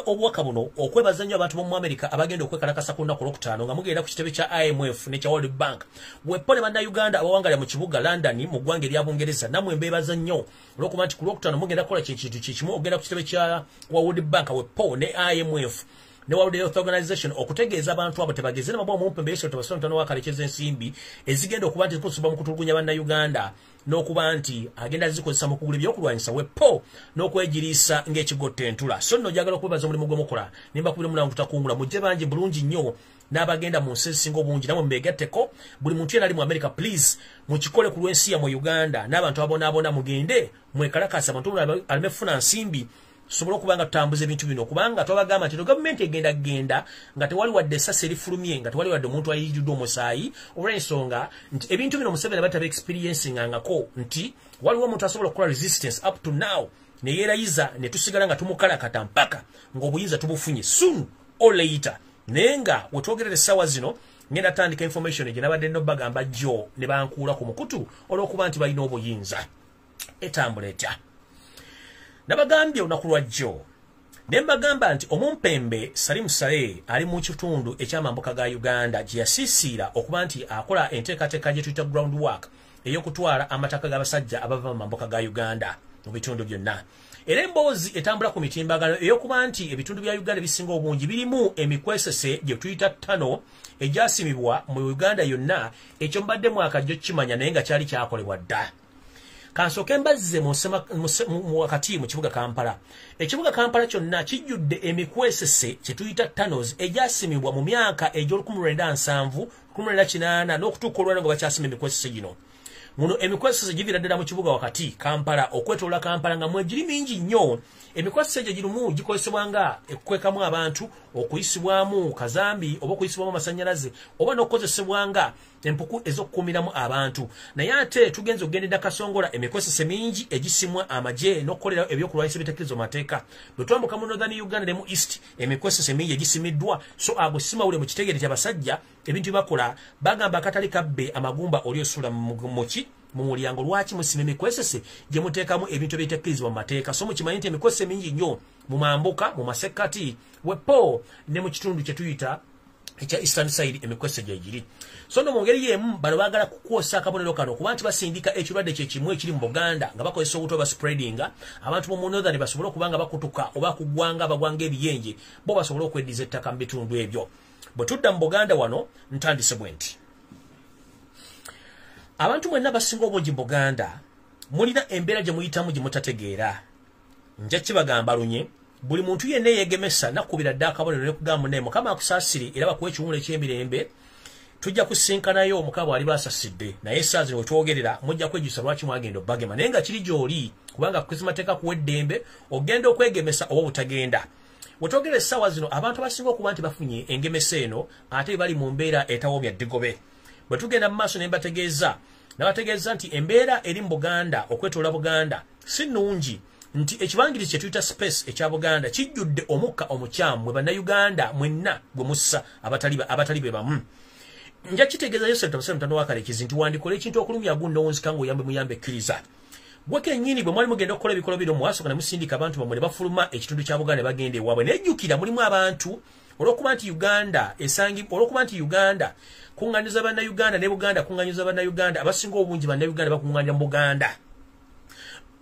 obubaka buno okwebaza nnyo abantu b'omu America abagenda okwekalakasa ku lunaku olwokutaano nga mugenda ku kitebe kya IMF n'ekya World Bank. Wepole bannayuganda abawangalira mu kibuga London mu ggwanga erya Bungereza nammwe mbeebaza nnyo olw'okuba nti ku lwokutaano mugenda kukola kintu kikimu ogenda ku kitebe kya World Bank wepo ne IMF ne World Health Organization okutegeeza abantu abo tebageeze na mabwa omumpembe Yosef Tabasamutano wa Kalekezi ensimbi ezigenda okuba nti zikusoba mu kutulugunya bannayuganda n'okuba nti agenda zikozesa mu kugula ebyokulwanyisa wepo n'okwegiriisa ng'ekigotta entula. So nno njagala okwebaza omulimu gwe mukola nimba kubira mulango tutakungula mujje bangi bulungi nnyo n'abagenda mu nsi ezisinga obungi namwe mbeegatteko buli muntu yena ali mu America please mukikole ku lw'ensi ya mu Uganda n'abantu abonaabona mugende mwekalakasa abantu alimefuna nsimbi sobola okubanga tutambuza ebintu bino kubanga twabagamba nti gavumenti egenda nga tewali wadde essasi erifulumye nga tewali wadde omuntu ayijuddwa omusaayi olw'ensonga nti ebintu bino Museveni bataba experiencingangako nti waliwo omuntu asobola okukola resistance up to now ne yeerayiza ne tusigala nga tumukalakata mpaka ng'obuyinza tubufunye soon or later naye nga wetwogerera essaawa zino ngenda tandika information gye nabadde nno bagamba jjo ne bankuula ku mukutu olw'okuba nti balina obuyinza etambula etya. Nabagambye olunaku lwajjo ne mbagamba nti omumpembe Salim Saleh ali mu kitundu eky'amambuka ga Uganda gye yasiisiira okuba nti akola enteekateeka gye tuyita groundwork ey'okutwala amataka g'abasajja abava mu mambuka ga Uganda. mu bitundu byonna. Era emboozi etambula ku mitimbagano ey'okuba nti ebitundu bya Uganda bisinga obungi birimu emikwesese gye tuyita ttano egyasimibwa mu Uganda yonna, ekyo mbadde mwaka jjo kimanya naye nga kyali kyakolebwa dda. Kansooke mbazze wakati mu kibuga Kampala. Ekibuga Kampala kyonna kijjudde emikwesese kye tuyita ttanos egyasimibwa mu myaka egy'olukumi-lwenda-nsanvu, 1980 n'okutuuka olwaleero nga bakyasima emikwesese gino. Muno emikwesese givira ddala mu kibuga wakati Kampala, okwetoloola Kampala nga mwegiri mingi nnyo. Emikwesese gye girimu gikozesebwa nga ekkwekamu abantu, okuyisibwamu kazambi oba okuyisibwamu amasannyalaze oba n'okukozesebwa nga empuku ez'okukuumiramu abantu. Naye ate tugenza okugenda Kasongola emikwesese mingi egisimwa amagye n'okukolera ebyokulwanyisa ebitakkiriza mu mateeka. Bwe twambuka mu Northern Uganda ne mu East emikwesese mingi egisimiddwa, so ago simawule mu kitegeere ky'abasajja ebintu bakola bagamba akatali kabbe amagumba oli osula mu mulyango lwaki musime emikwesese gye muteekamu ebintu ebitakkirizibwa mu mateeka. So mukimanyi nti emikwesese mingi nnyo mu mambuka, mu masekkati, wepo ne mu kitundu kye tuyita ekya Eastern Side emikwesese gye giri. So no mu ngeri y'emu bano baagala kukwosa akabonero kano kuba nti basindika ekirwadde kye kimu ekiri mu Buganda nga bakozesa obuto spreadinga abantu mu Northern basobole okuba nga bakutuka oba kugwanga bagwanga ebiyenje bo basobole okweddiza ettaka mu bitundu ebyo. Bwe tudda mu Buganda wano ntandise bwe nti abantu mwenna basinga obungi mu Buganda mulina embeera gye muyitamu gye mutategeera. Nja kibagamba lunye buli muntu yenna yeegemesa nakubira dda akabonero ne kugamba munne Mukama akusaasire era bakuwa ekiwumulo eky'emirembe. Tujja kusinkanayo Mukama wali basasidde naye essaawa zino we twogerera mujja kwejjusa lwaki mwagenda obbagema naye nga kiri gy'oli kubanga kuzimateeka kuwa eddembe ogenda okwegemesa oba butagenda. We twogera essaawa zino abantu abasinga okuba nti bafunye engemesa eno ate bali mu mbeera etawoomya ddigobe. Bwe tugenda mu maaso ne nabategeeza nti embeera eri mu Buganda okwetoola Buganda si nnungi, nti ekibangirizi kye tuyita space ekya Buganda kijjudde omukka omukyamu mwe bannayuganda mwenna gwe mussa abatali be bamu. Nja kitegeeza Yosef Tabasem wakalekizi nti wandikola ekintu okulumya gundo wonzika ngo muyambe ekkiriza. Gwe kennyini bwe mwali mugenda okukola ebikolo bino mwasooka ne musindika abantu bamwe ne bafuluma ekitundu kya Buganda ne bagenda ewaabwe. Nejjukira mulimu abantu olw'okuba nti Uganda kuŋŋanyiza bannayuganda ne Buganda kuŋŋanyiza bannayuganda abasinga obungi bannayuganda bakuŋŋanya mu Buganda.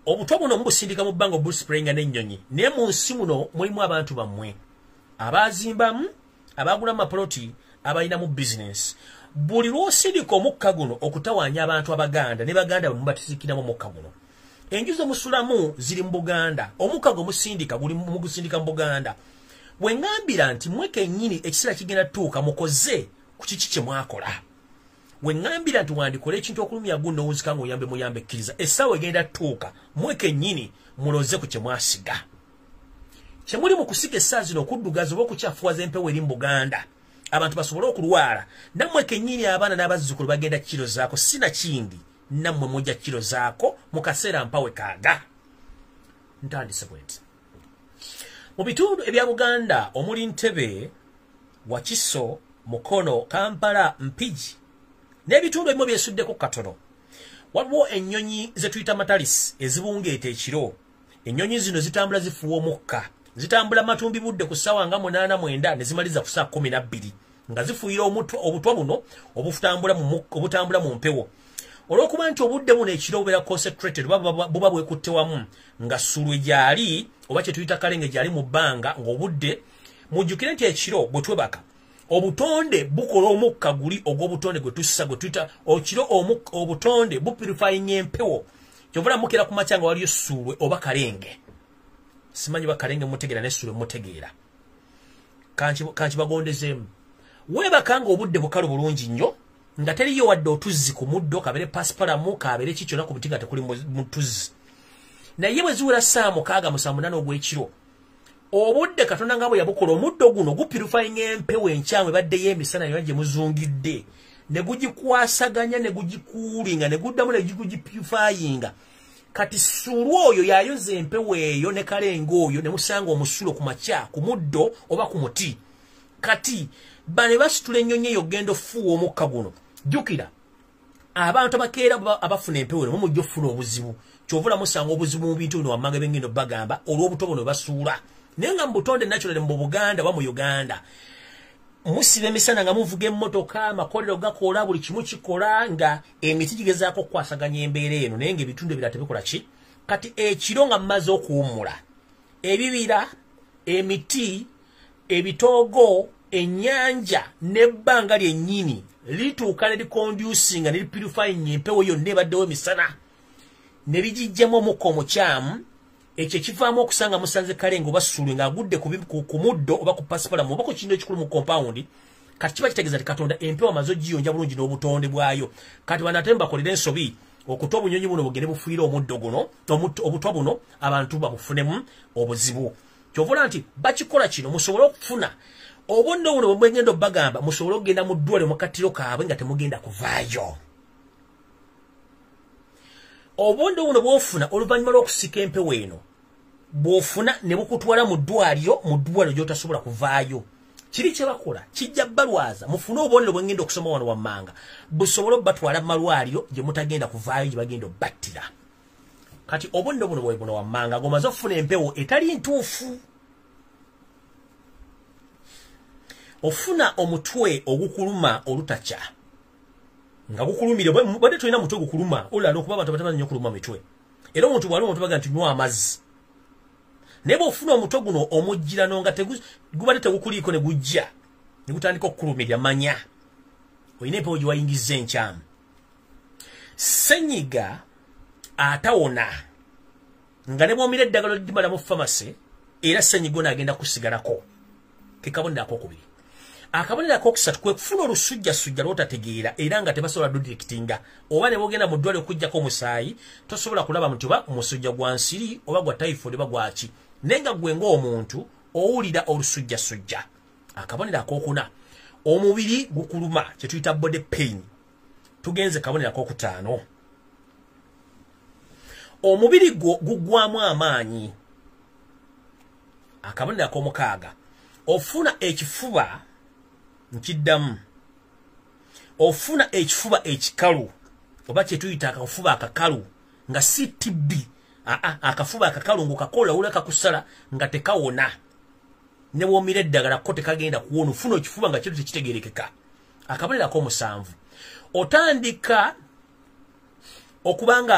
Obutwa buno mubusindika mu bbanga obusprayinga n'ennyonyi naye mu nsi muno mulimu abantu bammwe abazimbamu, abagula amapoloti, abalina mu bizinesi. Buli lw'osindika omukka guno okutawaanya abantu Abaganda ne Baganda bwe mubatizikiramu omukka guno, enju ze musulamu ziri mu Buganda, omukka gwe musindika guli mu gusindika mu Buganda. Bwe ŋŋambira nti mwe kennyini ekiseera kigenda tuuka mukoze ku kiki kye mwakola. We ŋŋambira nti wandikola ekintu okulumya guno owunzika ng'oyambe muyambe ekkiriza, essaawa egenda tuuka mwe kennyini muloze ku kye mwasiga. Kye muli mu kusiga essaawa zino okuddugaza oba okukyafuwaza empewo eri mu Buganda abantu basobole okulwala, nammwe kennyini abaana n'abazzukulu bagenda kiro zaako sina kindi, nammwe mujja kiro zaako mu kaseera mpawe kaaga. Ntandise bwe nti mu bitundu ebya Buganda omuli Ntebe, Wakiso, Mukono, Kampala, Mpigi n'ebitundu ebimu byesuddeko katono, waliwo ennyonyi ze tuyita matalisi ezibungeeta ekiro. Ennyonyi zino zitambula zifuwa omukka, zitambula matumbi budde ku ssaawa nga 8-9 ne zimaliza ku ssaawa 12 nga zifuuyira obutwa buno obutambula mu mpewo. Olw'okuba nti obudde buno ekiro bubeera concentrated buba bwekutte wamu nga sulwe gyali oba kye tuyita kalenge gyali mu bbanga ng'obudde mujjukire nti ekiro bwe twebaka obutonde bukola omukka guli ogw'obutonde gwe tussa gwe tuyita okiro obutonde bupurifying empewo. Kyovula mukira ku makya nga waliyo sulwe oba kalenge. Simanyi bakalenge mutegeera ne sulwe mutegeera. Kanki bagondezeemu. Weebakanga obudde bukalu bulungi nnyo nga teriyo wadde otuzzi ku muddo kabere pasipalamu kabere kikyona ku buti nga tekuli mu tuzzi. Naye bwe ziwera ssaawa 6-7 ogw'ekiro obudde Katonda nga bwe yabukola omuddo guno gupurifying empewo enkyamu ebaddeyo emisana yonna gye muzungidde ne gugikwasaganya ne gugikuulinga ne guddamu ne gugipurifyinga. Kati sulwa oyo yayoza empewo eyo ne kalenga oyo ne musanga omusulo ku makya ku muddo oba ku muti. Kati bane basitula ennyonyi eyo genda ofuuwa omukka guno. Jjukira abantu abakeera abafuna empewo eno mujja ofuna obuzibu. Kyovula musanga obuzibu mu bintu bino wammanga bengendo bagamba olw'obuto buno basuula. Naye nga mu butonde naturally mu Buganda oba mu Uganda musiba emisana nga muvuga emmotoka amakolero gakola buli kimu kikola nga emiti gigezaako okukwasaganya embeera eno naye ng'ebitundu ebirala tebikola ki kati ekiro nga mmaze okuwummula ebibira emiti ebitoogo ennyanja n'ebbanga lyennyini lituuka ne likonducinga ne lipurifying empewo yonna ebaddewo emisana ne ligijjamu omukka omukyamu ekyo kivaamu okusanga musanze kalenga oba ssulu ng'agudde ku muddo oba ku pasipalamu oba ku kintu ekikulu mu kompawundi kati kiba kitegeeza ti katonda empewo amaze ogiyonja bulungi n'obutonde bwayo kati banate mbakolera ensobi okuta obunyonyi buno bugende bufuire omuddo guno obutwa buno abantu babufunemu obuzibu kyovula nti bakikola kino musobole okufuna obonde buno bwegenda obbagamba musobole okugenda mu ddwaliro mu kattiro kaabwe nga temugenda kuvaayo obonde buno bwofuna oluvannyuma lw'okusika empewo eno bwofuna ne bukutwala mu ddwaliro gy'otasobola kuvaayo kiri kye bakola kijja balwaza mufune obonero bwengenda okusoma wano wammanga busobole batwala mu malwaliro gye mutagenda kuvaayo gye bagenda obbattira kati obonero buno bwe buno wammanga ng'omaze okufuna empewo etali ntuufu ofuna omutwe ogukuluma olutakya nga gukulumire bade tulina mutwe gukuluma olala okuba abantu batamanyi nnyo kuluma mitwe era omuntu bwali omuntu baga nti nywa amazzi naye bw'ofuna omutwe guno omujjirano nga gubadde tegukuliiko ne gujja ne gutandika okukulumirya manya olina empewo gye wayingiza enkyamu ssenyiga atawona nga ne bwomira eddagala lidimala mu famasi era ssenyiga ono agenda kusigalako ke kabonero akokubiri akabonero akokusatu kwe kufuna olusujjasujja lw'otategeera era nga tebasobola dodirekitinga oba ne bwogenda mu ddwaliro okuggyaako omusaayi tosobola kulaba nti oba omusujja gwa nsiri oba gwa typhoid oba gwaki naye nga gwe ng'omuntu owulira olusujjasujja akabonero akokuna omubiri gukuluma kye tuyita body pain tugenze kabonero akokutaano omubiri guggwamu amaanyi akabonero ak'omukaaga ofuna ekifuba nkiddamu ofuna ekifuba ekikalu oba kye tuyita akafuba akakalu nga si TB akafuba akakalu ng'okakola owulira kakusala nga tekawona ne bw'omira eddagala ko tekagenda kuwona ofuna ekifuba nga kintu tekitegeerekeka akabonero ak'omusanvu otandika okubanga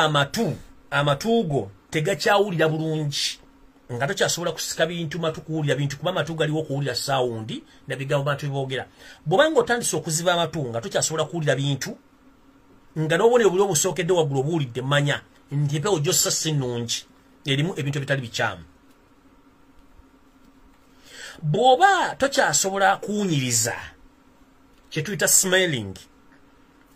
amatuugo tegakyawulira bulungi nga tokyasobola kusika bintu matu kuwulira bintu kuba amatu galiwo okuwulira sawundi nabigambo bantu bibogera bw'obanga otandise okuziba amatu nga tokyasobola kuwulira bintu nga n'obubonero buli obusookedde waggulu obuwulidde manya nti empewo gyossa si nnungi erimu ebintu ebitali bikyamu bw'oba tokyasobola kuwunyiriza kye tuyita smelling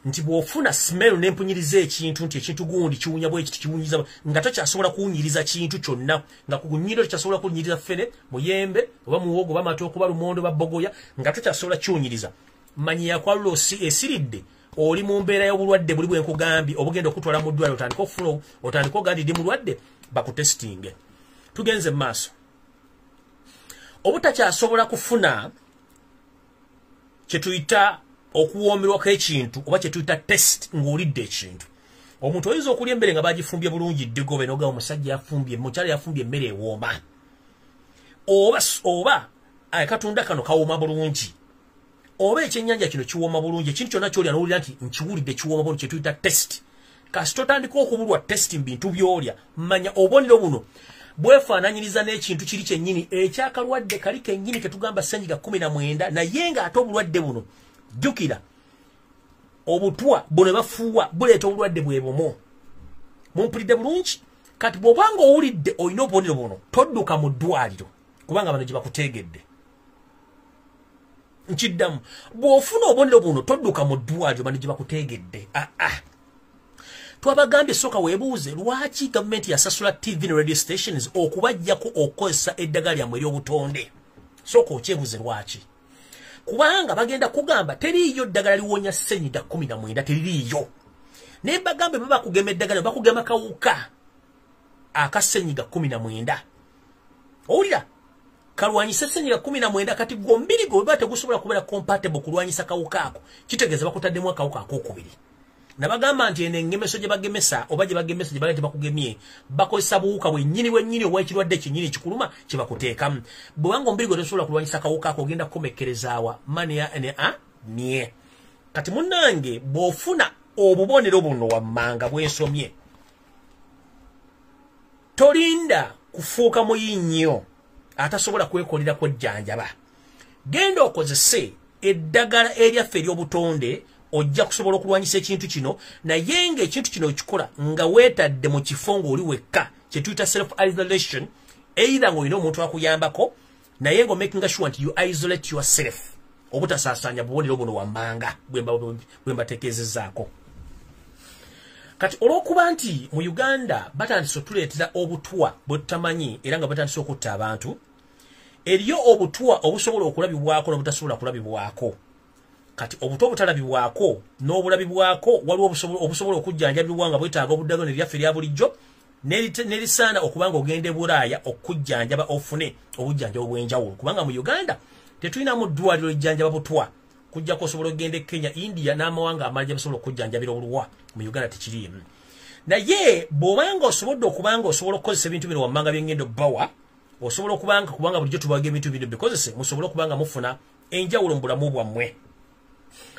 nti bw'ofuna smell n'empunyiriza ekintu nti ekintu gundi kiwunya bwe kiti kiwunyiza nga tokyasobola kuwunyiriza kintu kyonna nga ku nnyiro tokyasobola kuwunyiriza ffene muyembe oba muwogo oba matooke oba lumondo oba bogoya nga tokyasobola kiwunyiriza manyi yakwalula esiridde oli mu mbeera y'obulwadde buli bwenkugambye obugenda okutwala mu ddwaliro otandika okufuna otandika ogandi ndi mulwadde bakutesitinge tugenze mu maaso obutakyasobola kufuna kye tuyita okuwoomerwako ekintu oba kye tuyita test ng'olidde ekintu omuntu oyinza okulya emmere nga bagifumbye bulungi ddigobe noga omusajja yafumbye mukyala yafumbye emmere ewooma oba akatunda kano kawooma bulungi oba ekyennyanja kino kiwooma bulungi ekintu kyonna kyolya n'owulira nti nkiwulidde kiwooma bulungi kye tuyita test kasi totandika okubulwa test mu bintu by'olya manya obonero buno bwefaananyiriza n'ekintu kiri kyennyini ekyakalwadde kali kennyini ke tugamba ssenyiga 19 naye ng'ate obulwadde buno jjukira obutwa buno bafuuwa buleeta obulwadde bwe bumo mumpulidde bulungi kati bw'obanga owulidde olina obubonero buno todduka mu ddwaliro kubanga bano gye bakuteegedde nkiddamu bw'ofuna obubonero buno todduka mu ddwaliro bano gye bakuteegedde twabagambye sooka weebuuze lwaki gavumenti yasasula TV ne radio stations okubajjako okukozesa eddagala lyammwe ery'obutonde sooka okyebuuze lwaki kubanga bagenda kugamba teriiyo ddagala liwonya ssenyiga 19 teririiyo naye bagambe bwe bakugema eddagala bakugema kawuka akassenyiga 19 owulira kalwanyisa ssenyiga 19 kati gombiri gwe baba tegusobola kubeera compatible kulwanyisa kawuka ako kitegeeza bakutaddemu akawuka akokubiri nabagamba nti eno engemeso gye bagemesa oba gye bagemesa gye bagenda bakugemye bakozesa buwuka bwennyini obw'ekirwadde kyennyini kikuluma kye bakuteekamu bwebanga omubiri gwe tosobola kulwanyisa kawuka ako ogenda kukomekerezaawa nie kati munnange bw'ofuna obubonero buno wammanga bwensomye tolinda kufuuka muyinnyo atasobola kwekolera kwejjanjaba. Genda okozese eddagala eryaffe ery'obutonde ojja kusobola okulwanyisa ekintu kino, naye ng'ekintu kino okikola nga weetadde mu kifo ng'oli wekka kye tuyita self isolation, either ng'olina omuntu akuyambako, naye ng'omakinga sure nti you isolate yourself obutasaasanya bubonero buno wammanga bwe mbatekeezezaako. Kati olw'okuba nti mu Uganda batandise okutuleetera obutwa bwe tutamanyi era nga batandise okutta abantu, eriyo obutwa obusobola okulabibwako n'obutasobola kulabibwako. Kati obutwa obutalabibwako n'obulabibwako waliwo obusobola okujjanjabibwa nga bwetaaga obuddagano eryaffe erya bulijjo, nerisaana okubanga ogende Bulaaya okujjanjaba ofune obujjanjaba obw'enjawulo. Kubanga mu Uganda tetulinamu ddwaliro lijjanjaba butwa, kujjako osobola okugenda e Kenya, India n'amawanga amalala basobola okujjanjabira oluwa. Mu Uganda tekiriimu. Naye bw'obanga osobodde okubanga osobola okukozesa ebintu bino wammanga by'engendo bbawa, osobola kubanga bulijjo tubaga ebintu bino bikozese, musobola okubanga mufuna enjawulo mu bulamu bwammwe.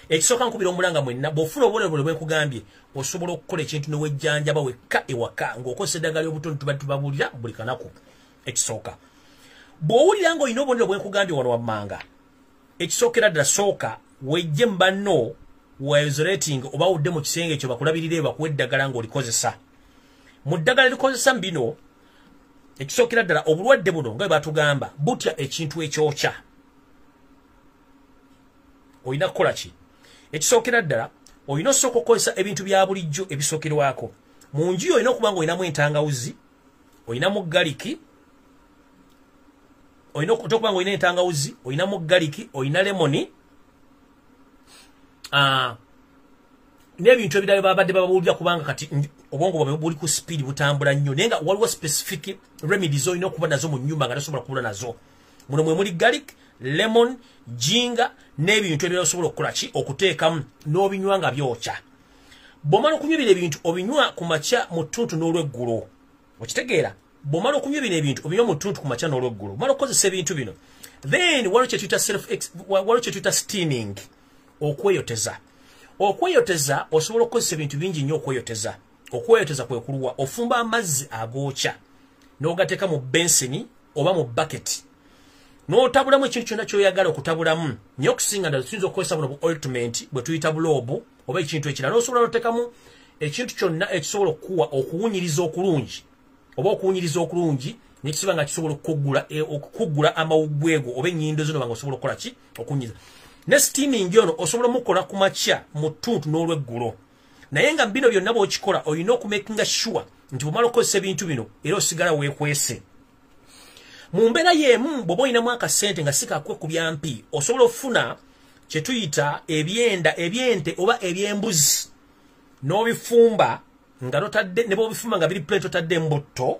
Ekisooka nkubira omulanga mwenna, bw'ofuna obubonero bwe nkugambye, osobola okukola ekintu ne wejjanjaba wekka ewaka ng'okozesa eddagala ly'obutonde tubabuulira buli kanaku. Ekisooka bw'owulira ng'olina obubonero bwe nkugambye wano wammanga, ekisookera ddala sooka wejje mu banno wa isolating oba udde mu kisenge ekyo bakulabirire bakuwa eddagala ng'olikozesa. Mu ddagala likozesa bino, ekisookera ddala obulwadde buno nga bwe batugamba butya ekintu ekyokya. Olina kukola ki? Ekisookera ddala olina osooka okukozesa ebintu bya bulijjo ebisookerwako. Mu nju olina okuba nga olinamu entangawuzi, olinamu galiki, olina okuba nga olina entangawuzi, olinamu galiki, olina lemoni, n'ebintu ebirala babadde babuulira kubanga kati obwongo bwabwe buli ku speed butambula nnyo, naye nga waliwo specific remedies olina okuba nazo mu nnyumba nga tosobola kubula nazo. Muno mwe muli garlic, lemon, jinga n'ebintu ebirala osobola okukola ki okuteekamu n'obinywa nga byokya. Bw'omala okunywa bino ebintu obinywa ku makya mu ttuntu n'olweggulo. Okitegeera? Bw'omala okunywa bino ebintu obinywa mu ttuntu ku makya n'olweggulo. Omala okukozesa ebintu bino. Then waliwo kye tuyita steaming, okweyoteza. Okweyoteza osobola okukozesa ebintu bingi nnyo okweyoteza. Okweyoteza kwe kuluwa ofumba amazzi agookya n'ogateeka mu bensini oba mu bucket. N'otabulamu ekintu kyonna ky'oyagala okutabulamu. Nnyo okusinga ddala tuyinza okukozesa buno bu ointment bwe tuyita buloobu oba ekintu ekirala. N'osobola n'oteekamu ekintu kyonna ekisobola okukuwa okuwunyiriza okulungi oba okuwunyiriza okulungi n'ekisobola nga kisobola okukuggula amawuggwego oba ennyindo zino nga osobola okukola ki okuwunyiriza. Ne steaming ono osobola mukola ku makya mu ttuntu n'olweggulo. Naye nga bino byonna bw'okikola olina okumakinga sure nti bw'omala okukozesa ebintu bino era osigala weekwese. Mu mbeera y'emu bw'oba olinamu akasente nga si kakwe ku byampi, osobola okufuna kye tuyita ebyente oba ebyembuzi n'obifumba nga totadde, ne bw'obifumba nga biri plate otadde embotto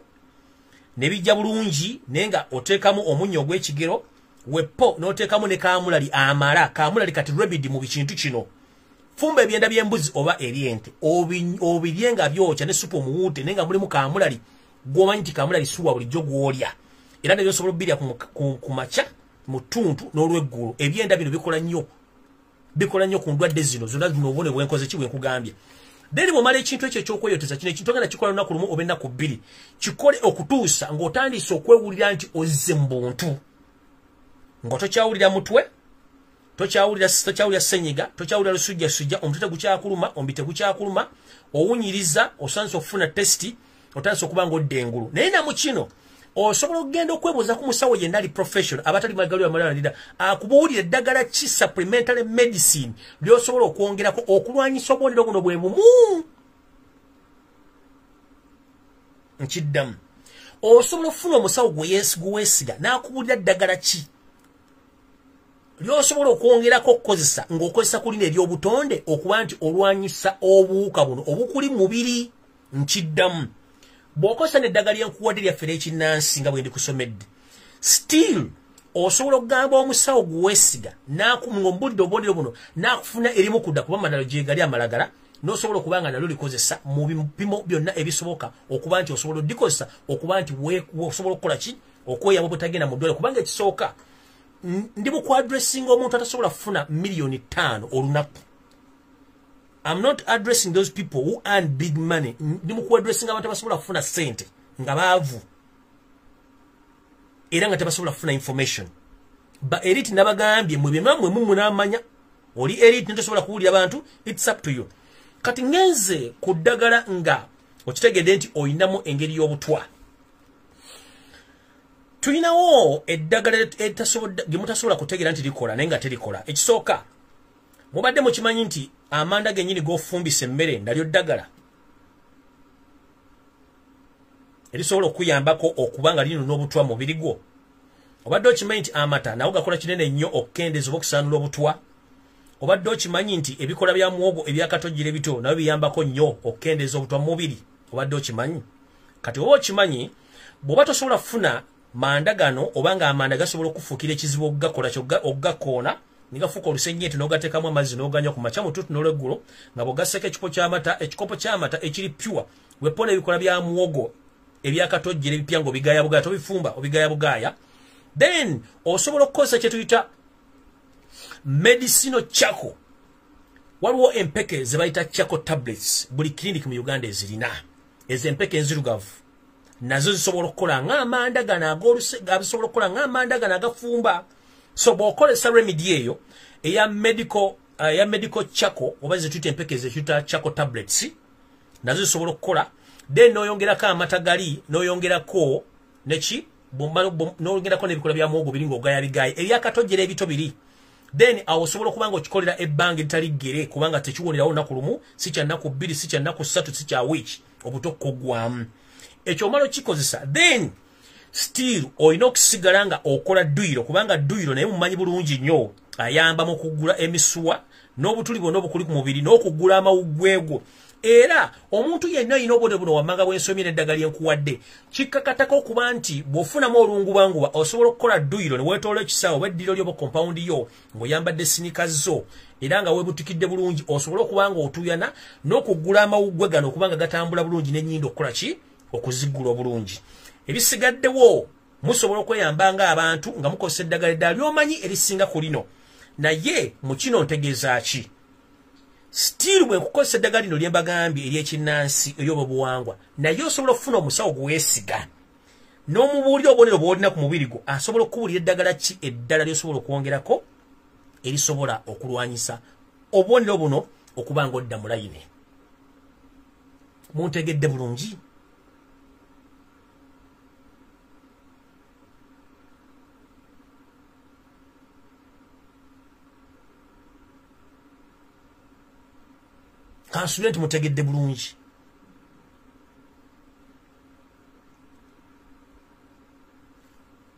ne bijja bulungi, naye nga oteekamu omunnyo ogw'ekigero wepo n'oteekamu ne kaamulali amala. Kaamulali kati remedy mu bikintu kino. Fumba ebyenda by'embuzi oba ebyente obirye nga byokya ne supu omuwuute naye nga mulimu kaamulali gw'omanyi nti kaamulali suwa bulijjo gw'olya. Era ne byosobola obbirya ku makya mu ttuntu n'olweggulo. Ebyenda bino bikola nnyo ku ndwadde zino zonna zino obone bwenkoze ki bwenkugambye. Then bw'omala ekintu ekyo ekyokweyoteza kino ekintu ogenda kikola lunaku lumu oba ennaku bbiri, kikole okutuusa ng'otandise okwewulira nti ozze mu buntu. Nga tokyawulira mutwe, tokyawulira ssenyiga, tokyawulira lusujjasujja, omutwe tegukyakuluma, omubiri tegukyakuluma, owunyiriza, osandise okufuna testi, otandise okuba ng'odda engulu. Naye namu kino osobola okugenda okwebuuza ku musawo yenna ali professional abatali magaliro amalala akubuulira eddagala ki supplementary medicine ly'osobola okwongerako okulwanyisa obubonero buno bwe bumu. Nkiddamu, osobola okufuna omusawo gweweesiga n'akubuulira ddagala ki ly'osobola okwongerako okukozesa ng'okozesa ku lino ery'obutonde okuba nti olwanyisa obuwuka buno obukuli mu mubiri. Nkiddamu, bw'okozesa n'eddagala lyenkuwadde lyaffe n'ekinnansi nga bwe ndikusomedde, still osobola okugamba omusawo gweweesiga ng'ombulidde obubonero buno n'akufuna erimu kudda kuba amalala gye gali amalagala, n'osobola okuba nga nalyo likozesa mu bipimo byonna ebisoboka okuba nti osobola oddikozesa okuba nti osobola okukola ki okweyamba butagenda mu ddwaliro. Kubanga ekisooka ndi mu ku-addressinga omuntu atasobola kufuna $5 million olunaku. I'm not addressing those people who earn big money. Ndi mu ku-addressinga abantu abasobola kufuna ssente nga baavu era nga tebasobola kufuna information ba elite nabagambye mwe bemamwe munamanya oli elite ntosobola kuwulira abantu it's up to you kati ngenze kuddagala nga okitegedde nti oyinamu engeri y'obutwa tulinawo eddagala gemutasobola kutegeera nti likola naye nga terikola ekisooka mubadde mukimanyi nti amanda gennyini g'ofumbisa emmere nalyo ddagala erisobola okuyambako okuba nga linona obutwa mubiri gwo obadde okimanyi nti amata nawo gakola kinene nnyo okukendeeza oba okusaanula obutwa obadde okimanyi nti ebikola bya muwogo ebyakatojjera ebito nabyo biyambako nnyo okukendeeza obutwa mu mubiri obadde okimanyi kati oba okimanyi bw'oba tosobola kufuna manda gano oba nga amanda gasobola okufuukira ekizibu okugakola okugakoona nigafuuka olusennyente n'ogateekamu amazzi n'oganywa ku makya mutuutu n'olweggulo nga bw'ogasseeko ekikopo ky'amata ekiri pure wepona ebikola bya muwogo ebyakatojjera ebipya ng'obigaaya bugaaya tobifumba obigaaya bugaaya then osobola okukozesa kye tuyita medicinal charcoal waliwo empeke ze bayita charcoal tablets buli clinic mu Uganda ezirina ezo empeke enzirugavu nazo zisobola okukola ng'amanda gano abisobola okukola ng'amanda gano agafumba so bw'okolesa remedy eyo eya medical charcoal oba zituyita empeke zituyita charcoal tablets nazo zisobola okukola then n'oyongerako amata gali n'oyongerako neki n'oyongerako n'ebikola bya muwogo biri ng'ogaya bigaaya ebyakatojjera ebito biri then awo osobola okuba nga okikolera ebbanga eritali ggere kubanga tekiwonerawo olunaku lumu si kya nnaku bbiri si kya nnaku ssatu si kya wiiki obuto kuggwamu ekyo omala okikozesa then still olina okusigala nga okola duyiro kubanga duyiro naye mumanyi bulungi nnyo ayamba mu kugula emisuwa n'obutuli bwonna obukuli ku mubiri n'okugula amawuggwegwo era omuntu yenna alina obwode buno wammanga bw'ensomye n'eddagala lyenkuwadde kikkakatako okuba nti bw'ofunamu olungubanguba osobola okukola duyiro ne weetoola ekisaawe oba eddiro lyo oba kompawundi yo ng'oyambadde sinika zo era nga weebutikidde bulungi osobola okuba nga otuyana n'okugula amawuggwe gano okuba nga gatambula bulungi n'ennyindo okukola ki okuziggula obulungi ebisigaddewo musobola okweyambanga abantu nga mukozesa eddagala eddala lyomanyi erisinga ku lino naye mu kino ntegeeza ki still bwe nkukozesa eddagala lino lye mbagambye ery'ekinnansi ery'obuwangwa naye osobola okufuna omusawo gwe weesiga n'omubuulira obubonero bw'olina ku mubiri gwo asobola okubuulira eddagala ki eddala lyosobola okwongerako erisobola okulwanyisa obubonero buno okuba nga odda mu layini muntegedde bulungi kansubire nti mutegedde bulungi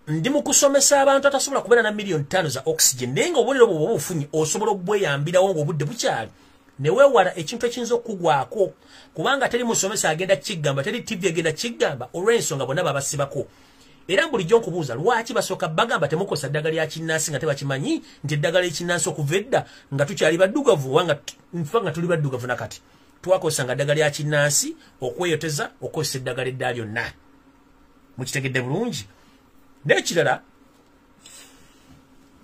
ndi mu kusomesa abantu atasobola kubeera na miliyoni 5 za oxygen naye nga obubonero bwo bufunye osobola okubweyambirawo ng'obudde bukyali ne weewala ekintu ekiyinza okugwako kubanga teri musomesa agenda kigamba teri tv agenda kigamba olw'ensonga bonna babasibako era bulijjo nkubuuza lwaki basooka bagamba temukosa ddagala lya kinnansi nga tebakimanyi nti eddagala ly'ekinnansi okuva edda nga tukyali baddugavu wanga nfa nga tuli baddugavu nakati twakozesanga ddagala lya kinnansi okweyoteza okukozesa eddagala eddala lyonna mukitegedde bulungi n'ekirala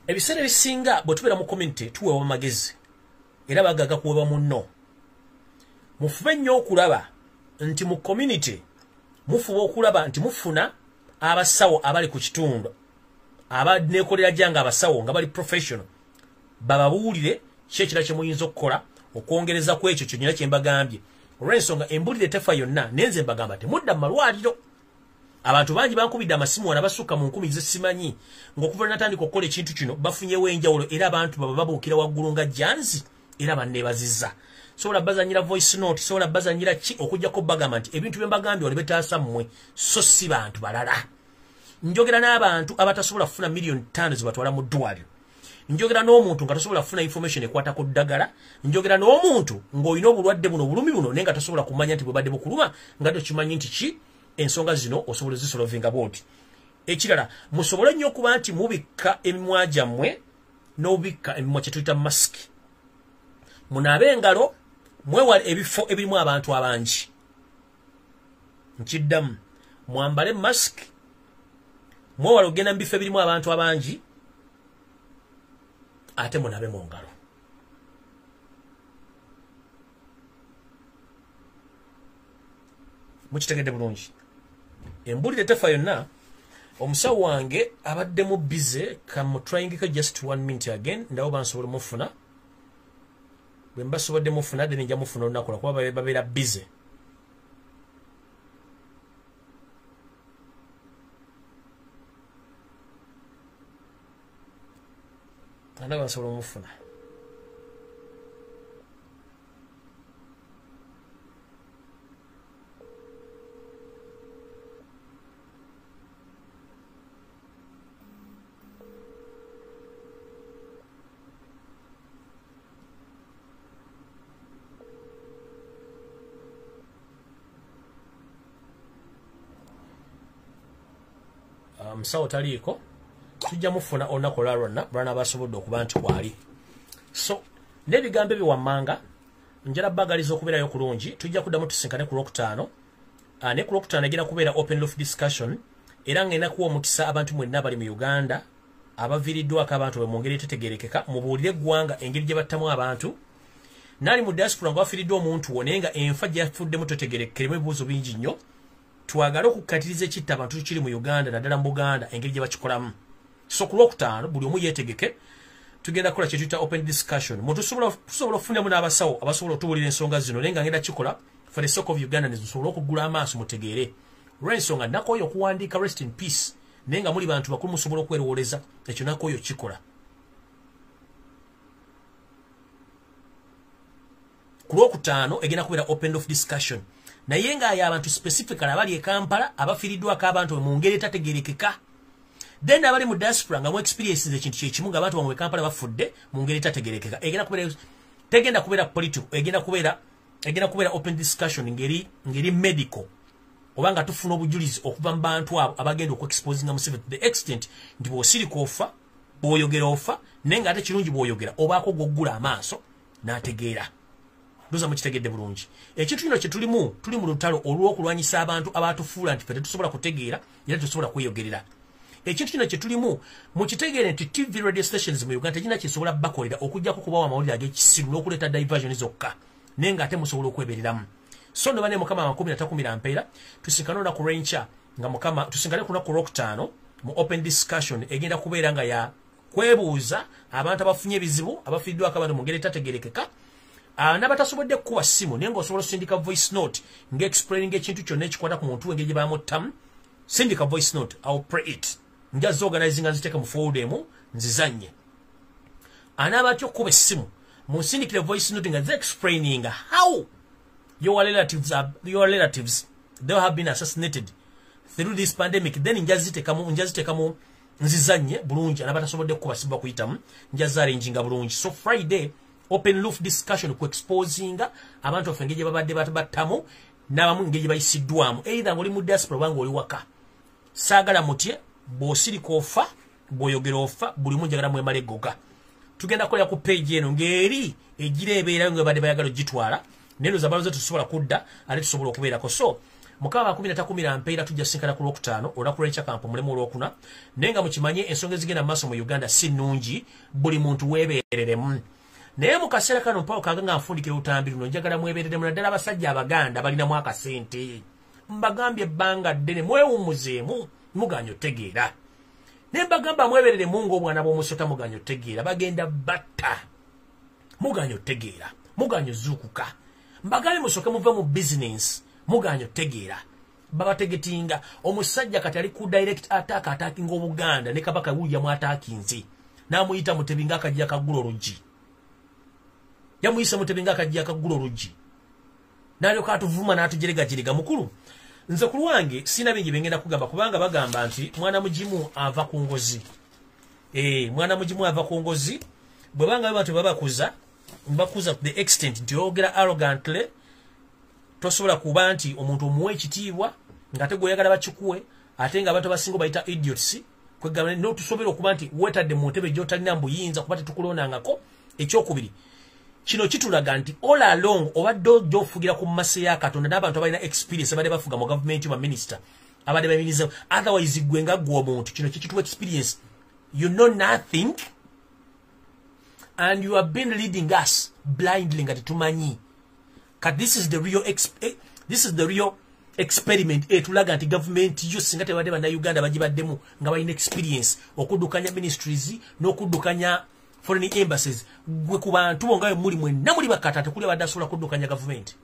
ebiseera ebisinga bwe tubeera mu community tuweebwa amagezi era bagaga kuweebwa munno mufube nnyo okulaba nti mu community mufuba okulaba nti mufuna abasawo abali ku kitundu abaneekolera janga abasawo nga bali professional bababuulire kyekira kye muyinza okukola okwongereza ku ekyo kyonyina kye mbagambye olw'ensonga embulire tefa yonna nenze mbagamba temudda mu malwaliro abantu bangi bankubidde amasimu wana basukka mu 10 ze simanyi ng'okuva natandika okukola ekintu kino bafunyewo enjawulo era abantu baba babuukira waggulu nga janzi era banneebazizza sobola bazanyira voice note sobola bazanyira ki okujjako bagamba nti ebintu bye mbagambye wali betaasa mmwe so si bantu balala njogera n'abantu abatasobola kufuna miliyoni 5 zibatwala mu ddwaliro njogera n'omuntu nga tasobola kufuna information ekwata ku ddagala njogera n'omuntu ng'olina obulwadde buno bulumi buno naye nga tasobola kumanya nti bwebadde bukuluma nga tokimanyi nti ki ensonga zino osobola zisolovinga bwoti ekirala musobole nnyo okuba nti mubikka emimwa gyammwe n'obikka emimwa kye tuyita masiki munaabe engalo mwewale ebifo ebirimu abantu abangi nkiddamu mwambale masiki mwewale ogenda mu bifo ebirimu abantu abangi ate munaabe mu ngalo mukitegedde bulungi embulire tefa yonna omusawo wange abadde mu busy come trying just 1 minute again ndawo bansobola mufuna bwe mbasobodde mufuna then nja mufuna olunaku lwakuba babeera busy ndawo bansobola mufuna musawo taliiko tujja mufuna olunaku lwalwonna bwana basobodde okuba nti kwali so n'ebigambo ebiwammanga njala bagaliza okubeerayo kulungi tujja kuddamu tusinkane ku lwokutaano ne ku lwokutaano egenda kubeera open roof discussion era ngenda kuwa omukisa abantu mwenna bali mu Uganda abaviiriddwako abantu bwe mu ngeri etetegerekeka mubuulire eggwanga engeri gye battamu abantu naali mu diaspora nga wafiiriddwa omuntu wo naye nga enfa gye yafuddemu totegerekekerimu ebibuuzo bingi nnyo twagala okukkatiriza ekitta abantu tukiri mu Uganda naddala mu Buganda engeri gye bakikolamu so ku lwokutaano buli omu yeetegeke tugenda kukola kye tuyita open discussion tusobola okufuniramu n'abasawo abasobola otubuulira ensonga zino naye nga ngenda kikola for the sake of Uganda nezisobola okuggula amaaso mutegeere olw'ensonga nakooyo okuwandiika rest in peace naye nga muli bantu bakulu musobola okwerowoleza ekyo nakooyo kikola ku lwokutaano egenda kubeera open of discussion naye nga abantu specifically abali e Kampala abafiiriddwako abantu mu ngeri etategerekeka then abali mu diaspora nga mu experiences ekintu kyekimu nga abantu bamwe Kampala bafudde mu ngeri etategerekeka tegenda kubeera political egenda kubeera open discussion ngeri medical obanga tufuna obujulizi okuva mu bantu abo abagenda okuexposinga musibe to the extent nti bw'osirika ofa bw'oyogera ofa naye nga ate kirungi bw'oyogera obaako gwoggula amaaso n'ategeera ndoza mukitegedde bulungi ekintu kino kye tuli mu lutalo olw'okulwanyisa abantu abatufuula nti ffe tetusobola kutegeera era tetusobola kweyogerera ekintu kino kye tulimu mukitegeere nti TV radio stations mu Uganda tegina kisobola bakolera okujjako kubawa amawulire ag'ekisiru n'okuleeta diversion zokka naye nga ate musobola okwebereramu so ndo bane mukama 13 mpeera tusinkane olunaku lw'enkya nga mukama tusinkane ku lunaku lwokutaano mu open discussion egenda kubeera nga ya kwebuuza abantu abafunye ebizibu abafiiriddwako abantu mu ngeri etategerekeka n'abatasobodde kukuba ssimu naye ng'osobola osindika voice note ng'explaining ekintu kyonna ekikwata ku muntu engeri gye bamuttamu sindika voice note I'll pray it njaza organizing nziteeka mu folder emu nzizanye anabatyo okukuba essimu musindikire voice note nga explaining how your relatives they have been assassinated through this pandemic then njaziteekamu nzizanye bulungi anabatasobodde kukuba ssimu bakuyitamu njaza arranginga bulungi so Friday open roof discussion ku exposinga abantu ofenge gye babadde battamu n'abamu engeri gye bayisiddwamu either ng'oli mu diaspora oba ng'oli waka saagala mutye bw'osirika ofa bw'oyogera ofa buli mu njagala mwemala eggoga tugenda kukolera ku page eno ng'eri egireebeerayo nga badde bayagala ogitwala naye ndoza baloze tusobola kudda ate tusobola okubeerako so mukama 13 mpeera tujja sinkana ku lwokutaano olunaku lw'enkya kampu mulemu olwokuna naye nga mukimanye ensonga ezigenda mu maaso mu Uganda si nnungi buli muntu weebeereremu naye mu kaseera kano mpawo kaga nga nfundikira obutambi luno njagala mwebeereremu naddala abasajja abaganda balinamu akasente mbagambye ebbanga ddene mwewummuzeemu muganya otegeera naye mbagamba mwebeereremu ng'obwana bw'omusota muganya otegeera bagenda batta muganya otegeera muganya ozuukuka mbagambye musooke muve mu business muganya otegeera babategetinga omusajja kati ali ku direct attack attackinga Obuganda ne Kabaka William attackinze n'amuyita Mutebi ng'akajja akaggula oluggi yamuyisa Mutebi ng'akajja akaggula oluggi n'alyoka atuvuma n'atujeregajeriga mukulu nze ku lwange sina bingi bengenda kugamba kubanga bagamba nti mwana mugimu ava ku ngozi mwana mugimu ava ku ngozi bwe banga abantu babakuza to the extent nti oyogera arrogantly tosobola kuba nti omuntu omuwa ekitiibwa ng'ate gw'oyagala bakikuwe ate nga abantu abasinga bayita idiots kwegamba n'otusobera okuba nti weetadde mu ntebe gy'otalina mbuyinza kuba tetukulonangako ekyokubiri kino kitulaga nti all along obadde ojja ofugira ku mmase ya Katonda n'abantu abalina experience abadde bafuga mu gavumenti ba minister abadde babiniza otherwise gwe nga gwe omuntu kino kituwa experience you know nothing and you have been leading us blindly nga tetumanyi kat this is the real experiment etulaga nti government yo singa tebadde bana Uganda bagibaddemu nga balina experience okuddukanya ministries n'okuddukanya foreign embassies gwe ku bantu bo nga muli mwenna muli bakata tekuli badde asobola kuddukanya government.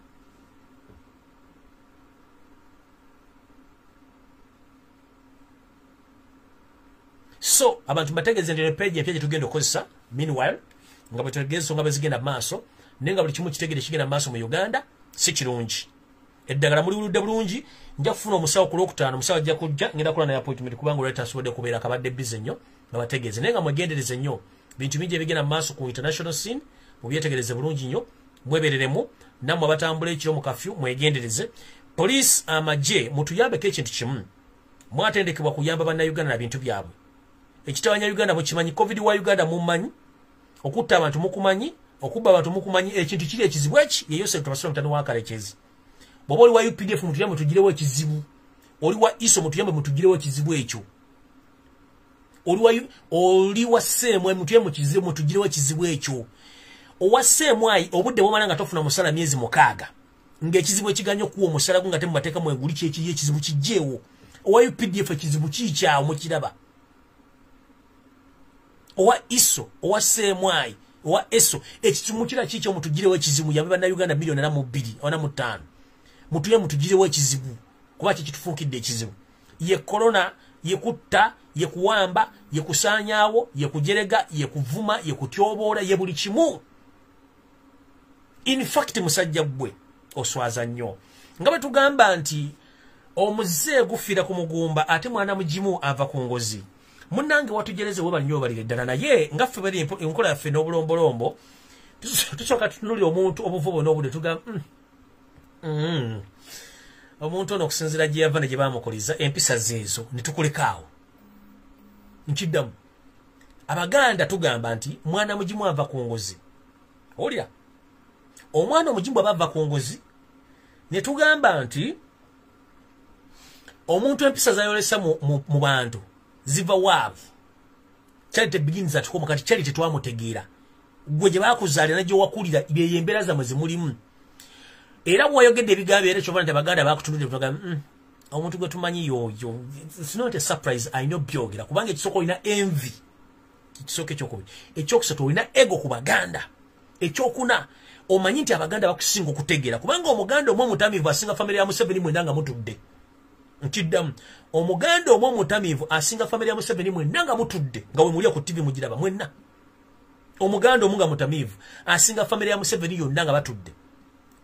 So abantu bategeze ndere page empya tugenda okozesa meanwhile nga bategeze nga bazigenda maaso nenga buli kimu kitegere kigenda maaso mu Uganda si kirungi. Eddagala muri uludde bulungi nja kufuna omusawo ku Lwokutaano omusawo ajja kujja ngenda kola na appointment kubanga oleta asubodde kubeera kabadde busy nnyo nga bategeze nenga mwegendereze nnyo bintu bingi ebigenda maaso ku international scene mubyetegereze bulungi nnyo mwebereremu namwe abatambula ekiro mu kafyu mwegendereze. Police amaje mutuyambeko ekintu kimu mwatendekebwa kuyamba bannayuganda na bintu byabwe. Ekitawanya Uganda mukimanyi, covid wa Uganda mumanyi, okutta abantu mukumanyi, okubba abantu mukumanyi, ekintu kiri ekizibu eki yeyose tubasoma mutano wakalekezi. Bobo oli wa UPDF mutuyambe tugirewo ekizibu, oli wa ISO mutuyambe mutugirewo ekizibu ekyo, oli wa semwe mutuyambe mukizibu mutugirewo ekizibu ekyo. Owa semwe obudde bwomala nga tofuna musala myezi mukaaga ng'ekizibu ekiganyo kuwo musala nga temubateeka mu enguli kye ekizibu kijjeewo. Owa UPDF ekizibu kikyawo mukiraba. Owa ISO, owa semwai, owa ESO, ekizibu kira kikyo mutugirewo ekizibu yabe bana Uganda milioni na mu 2 ona mu 5. Mutuye mutugirewo ekizibu kuba kikitufuukidde ekizibu. Ye corona, ye kutta, ye kuwamba, ye kusaanyaawo, ye kujerega, ye kuvuma, ye kutyoboola, ye buli kimu. In fact musajja gwe oswaza nnyo. Nga bwe tugamba nti omuze gufira ku mugumba ate mwana mugimu ava ku ngozi. Munange watujereze weba nnyo balire ddala naye nga ffe bali enkola yaffe n'obulombolombo tusooka tutunuli omuntu obuvubo n'obudde tugamba omuntu ono okusinziira gye yava ne gye baamukuliza empisa zeezo ne tukulekaawo. Nkiddamu Abaganda tugamba nti mwana mugimu ava ku ngozi. Olya omwana omugimu aba ku ngozi ne tugamba nti omuntu empisa zayolesa mu bantu ziva waavu. Charity begins at home kati charity twamutegeera. Gwe gye bakuzaalira gye wakulira byeyembera zamwe zimulimu. Era bw'oyogedde ebigambo era kyova nti Abaganda bakutunudde tugamba omuntu gwe tumanyi yoyo. It's not a surprise I know byogera kubanga ekisoko olina envy. Ekisoko ekyokubiri. Ekyokusatu olina ego ku Baganda. Ekyokuna omanyi nti Abaganda bakusinga okutegeera kubanga Omuganda omutamiivu asinga family ya Museveni mwenda nga mutudde. Nkiddamu Omuganda omutamiivu asinga family ya Museveni mwenda nga mutudde nga we mulya ku TV mugiraba mwenna. Omuganda omunga mutamiivu asinga family ya Museveni yonna nga batudde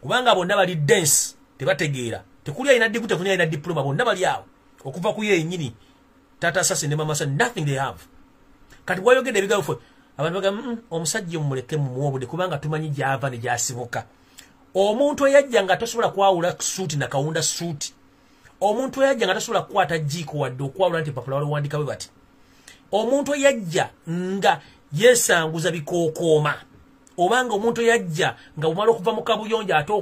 kubanga bonna bali dense tebategeera tekuli ayina digute tekuli ayina diploma bonna bali awo okuva ku ye nnyini tata sase ne mama sase nothing they have. Kati bwayogedde ebigambo fwe abantu bagamba omusajja mumuleke mumuwobudde kubanga tumanyi gyava ne gyasibuka. Omuntu eyajja nga tosobola kwawula suuti na kawunda suuti. Omuntu eyajja nga tasobola kukwata jiiko wadde okwawula nti papula wali wandika bwe bati. Omuntu eyajja nga yesanguza bikookooma. Obanga omuntu eyajja nga bumala okuva mu kabuyonja ate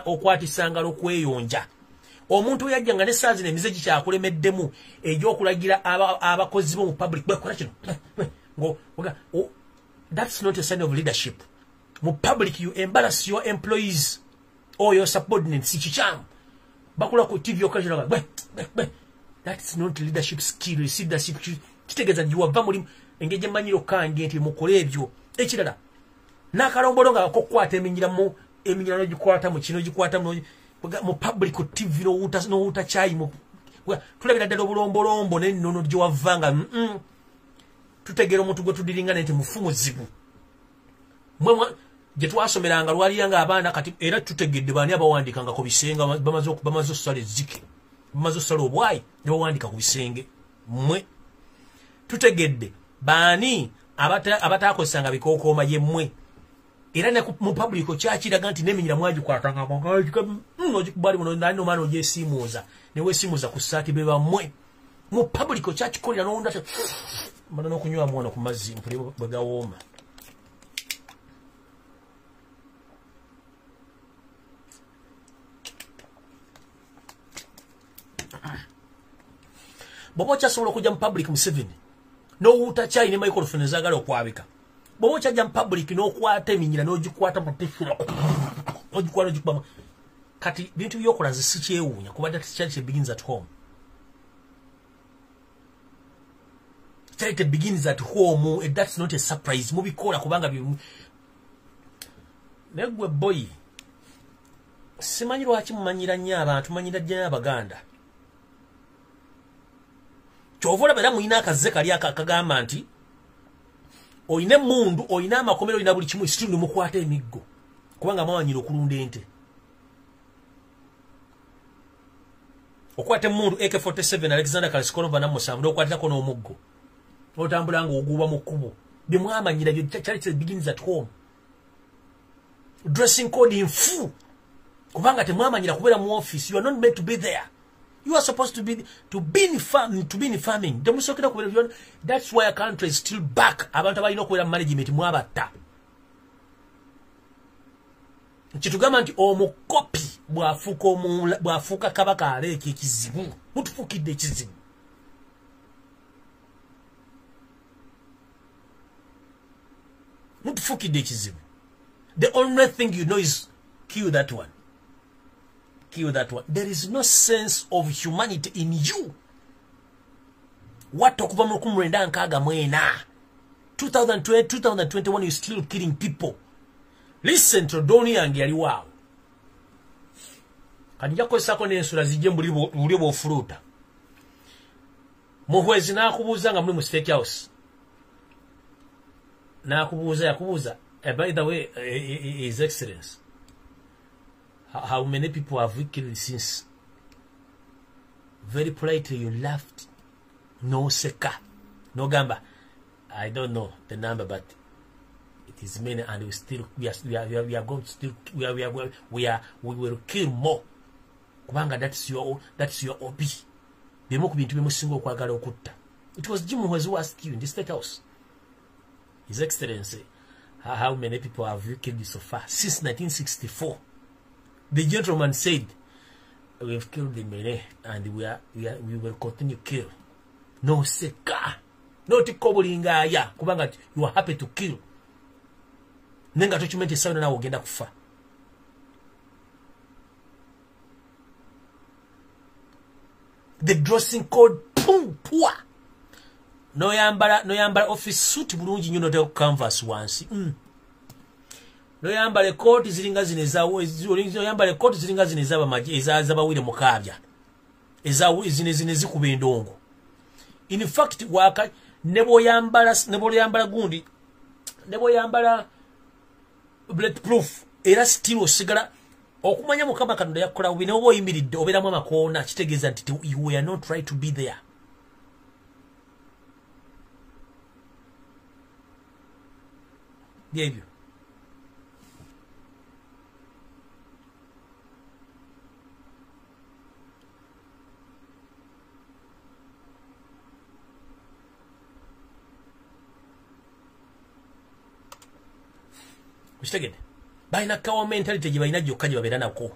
okwatisangalo kweyonja. Omuntu eyajja nga n'essaazi n'emize gikyakulemeddemu egy'okulagira abakozi bo mu public bakola kino. That's not a sign of leadership. Mu public you embarrass your employees or your subordinates. Kikyamu. Bakula ku TV occasionally. That's not leadership skill. You see leadership kitegeza nti wava muri engege manyiro kange nti mukole ebyo. Ekirala. Nakalombodo nga kokwata eminyiramu eminyirano gikwata mu kino gikwata mu public ku TV no uta chai mu tulabira ddala obulombolombo n'ennono gye wavanga tutegera omuntu gwe tudiringana nti mufumuzibu. Mwe gye twasomeranga lwaliyanga abaana kati era tutegedde baani abawandikanga ku bisenga bamaze okusala ezzike bamaze okusala obwayi ne bawandika ku bisenge. Mmwe tutegedde baani abataakozesanga bikookooma ye mmwe era ne mu public kyakiraga nti n'eminyira mwagikwatanga ogikubali muno ndani omwana ogyesiimuuza ne weesiimuuza ku ssaati be bammwe mu public kyakikolera n'owunda mala n'okunywa mwana ku mazzi mpuli bwe gawooma. Bobo kyasobola okujja mu public Museveni n'owuuta chai ne microphone ezaagala okwabika. Bobo kyajja mu public n'okwata eminyira n'ogikwata mu tifula ogikwata ogikubamu kati bintu byokola zisikyewuunya kuba charity begins at home. Charity begins at home, and that's not a surprise. Mubikola kubanga negwe boy simanyi lwaki mumanyira nnyo abantu manyira ddala Abaganda. Kyovola bera muyina akazze kali akagamba nti oyine mundu oyina amakomero oyina buli kimu isitundu mukwata emiggo kubanga mwanyira okulunda ente. Okwate mundu AK47 Alexander Kalisikolo namusanvu okwatako n'omuggo otambula nga oguba mu kkubo byemwamanyira byo charity begins at home. Dressing code in full kubanga temwamanyira kubeera mu office. You are not meant to be there. You are supposed to be in farming. Demusokera kubeera. That's why a country is still back. Abantu abalina okubeera mu management mwabatta. Kitugamba nti omukopi bwafuuka kabaka aleeka ekizibu. Mutufuukidde ekizibu. Mutufuukidde ekizibu. The only thing you know is kill that one. Kill that one. There is no sense of humanity in you. What okuva mu 1994 2021 you still killing people. Listen to Doni yange yali waawo. Kanija kwesako n'ensula zijje buli bw'ofuluuta. Muhwezi n'akubuuza nga muli mu State House. Yakubuuza. By the way, His Excellency, how many people have we killed since? Very politely you laughed. No seka. No gamba. I don't know the number, but it is many, and we are going to still we will kill more. Kubanga that's your OP. Bemo kubintu bimusinga okwagala okutta. It was Jim who asked you in the State House. His Excellency, how many people have you killed so far? Since 1964. The gentleman said, we have killed the many, and we will continue to kill. No seka. No tikobolinga ya. Kubanga you are happy to kill. Nenga tochimenti sauna na ogenda kufa. The dressing code pua. No yambala office suit bulungi nnyo no canvas wansi. No yambale coat ziringa zine zawo no yambale coat ziringa zine zaba maji ezabawire mukabya. Zine zikuba endongo. In fact waka nebo yambala gundi nebo yambala bulletproof era still osigala okumanya mukama Katonda yakola ubine obo yimiridde oberamu amakoona kitegeeza nti you were not right to be there. Byebyo Mishtegede baina kawa mentality gye baina gyokka gye babeera nako.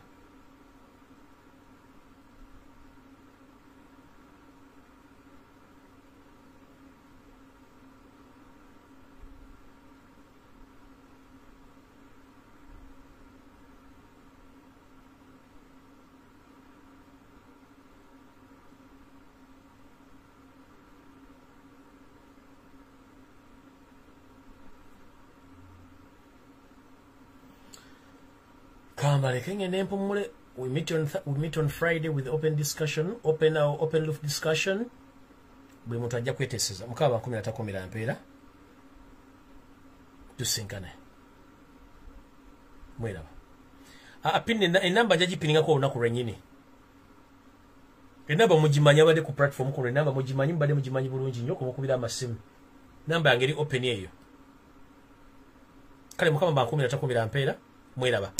We meet on Friday with open discussion, open loop discussion. Bwe muntu ajja kweteseza mukaba 13 mpeera tusinkane mwera apinne enamba jajipininga ko olunaku lwennyini. Enamba mugimanya bade ku platform ko enamba mugimanyi bade mugimanyi bulungi nnyo ko mukubira amasimu. Namba yange eri open eyo. Kale mukaba 13 mpeera mwera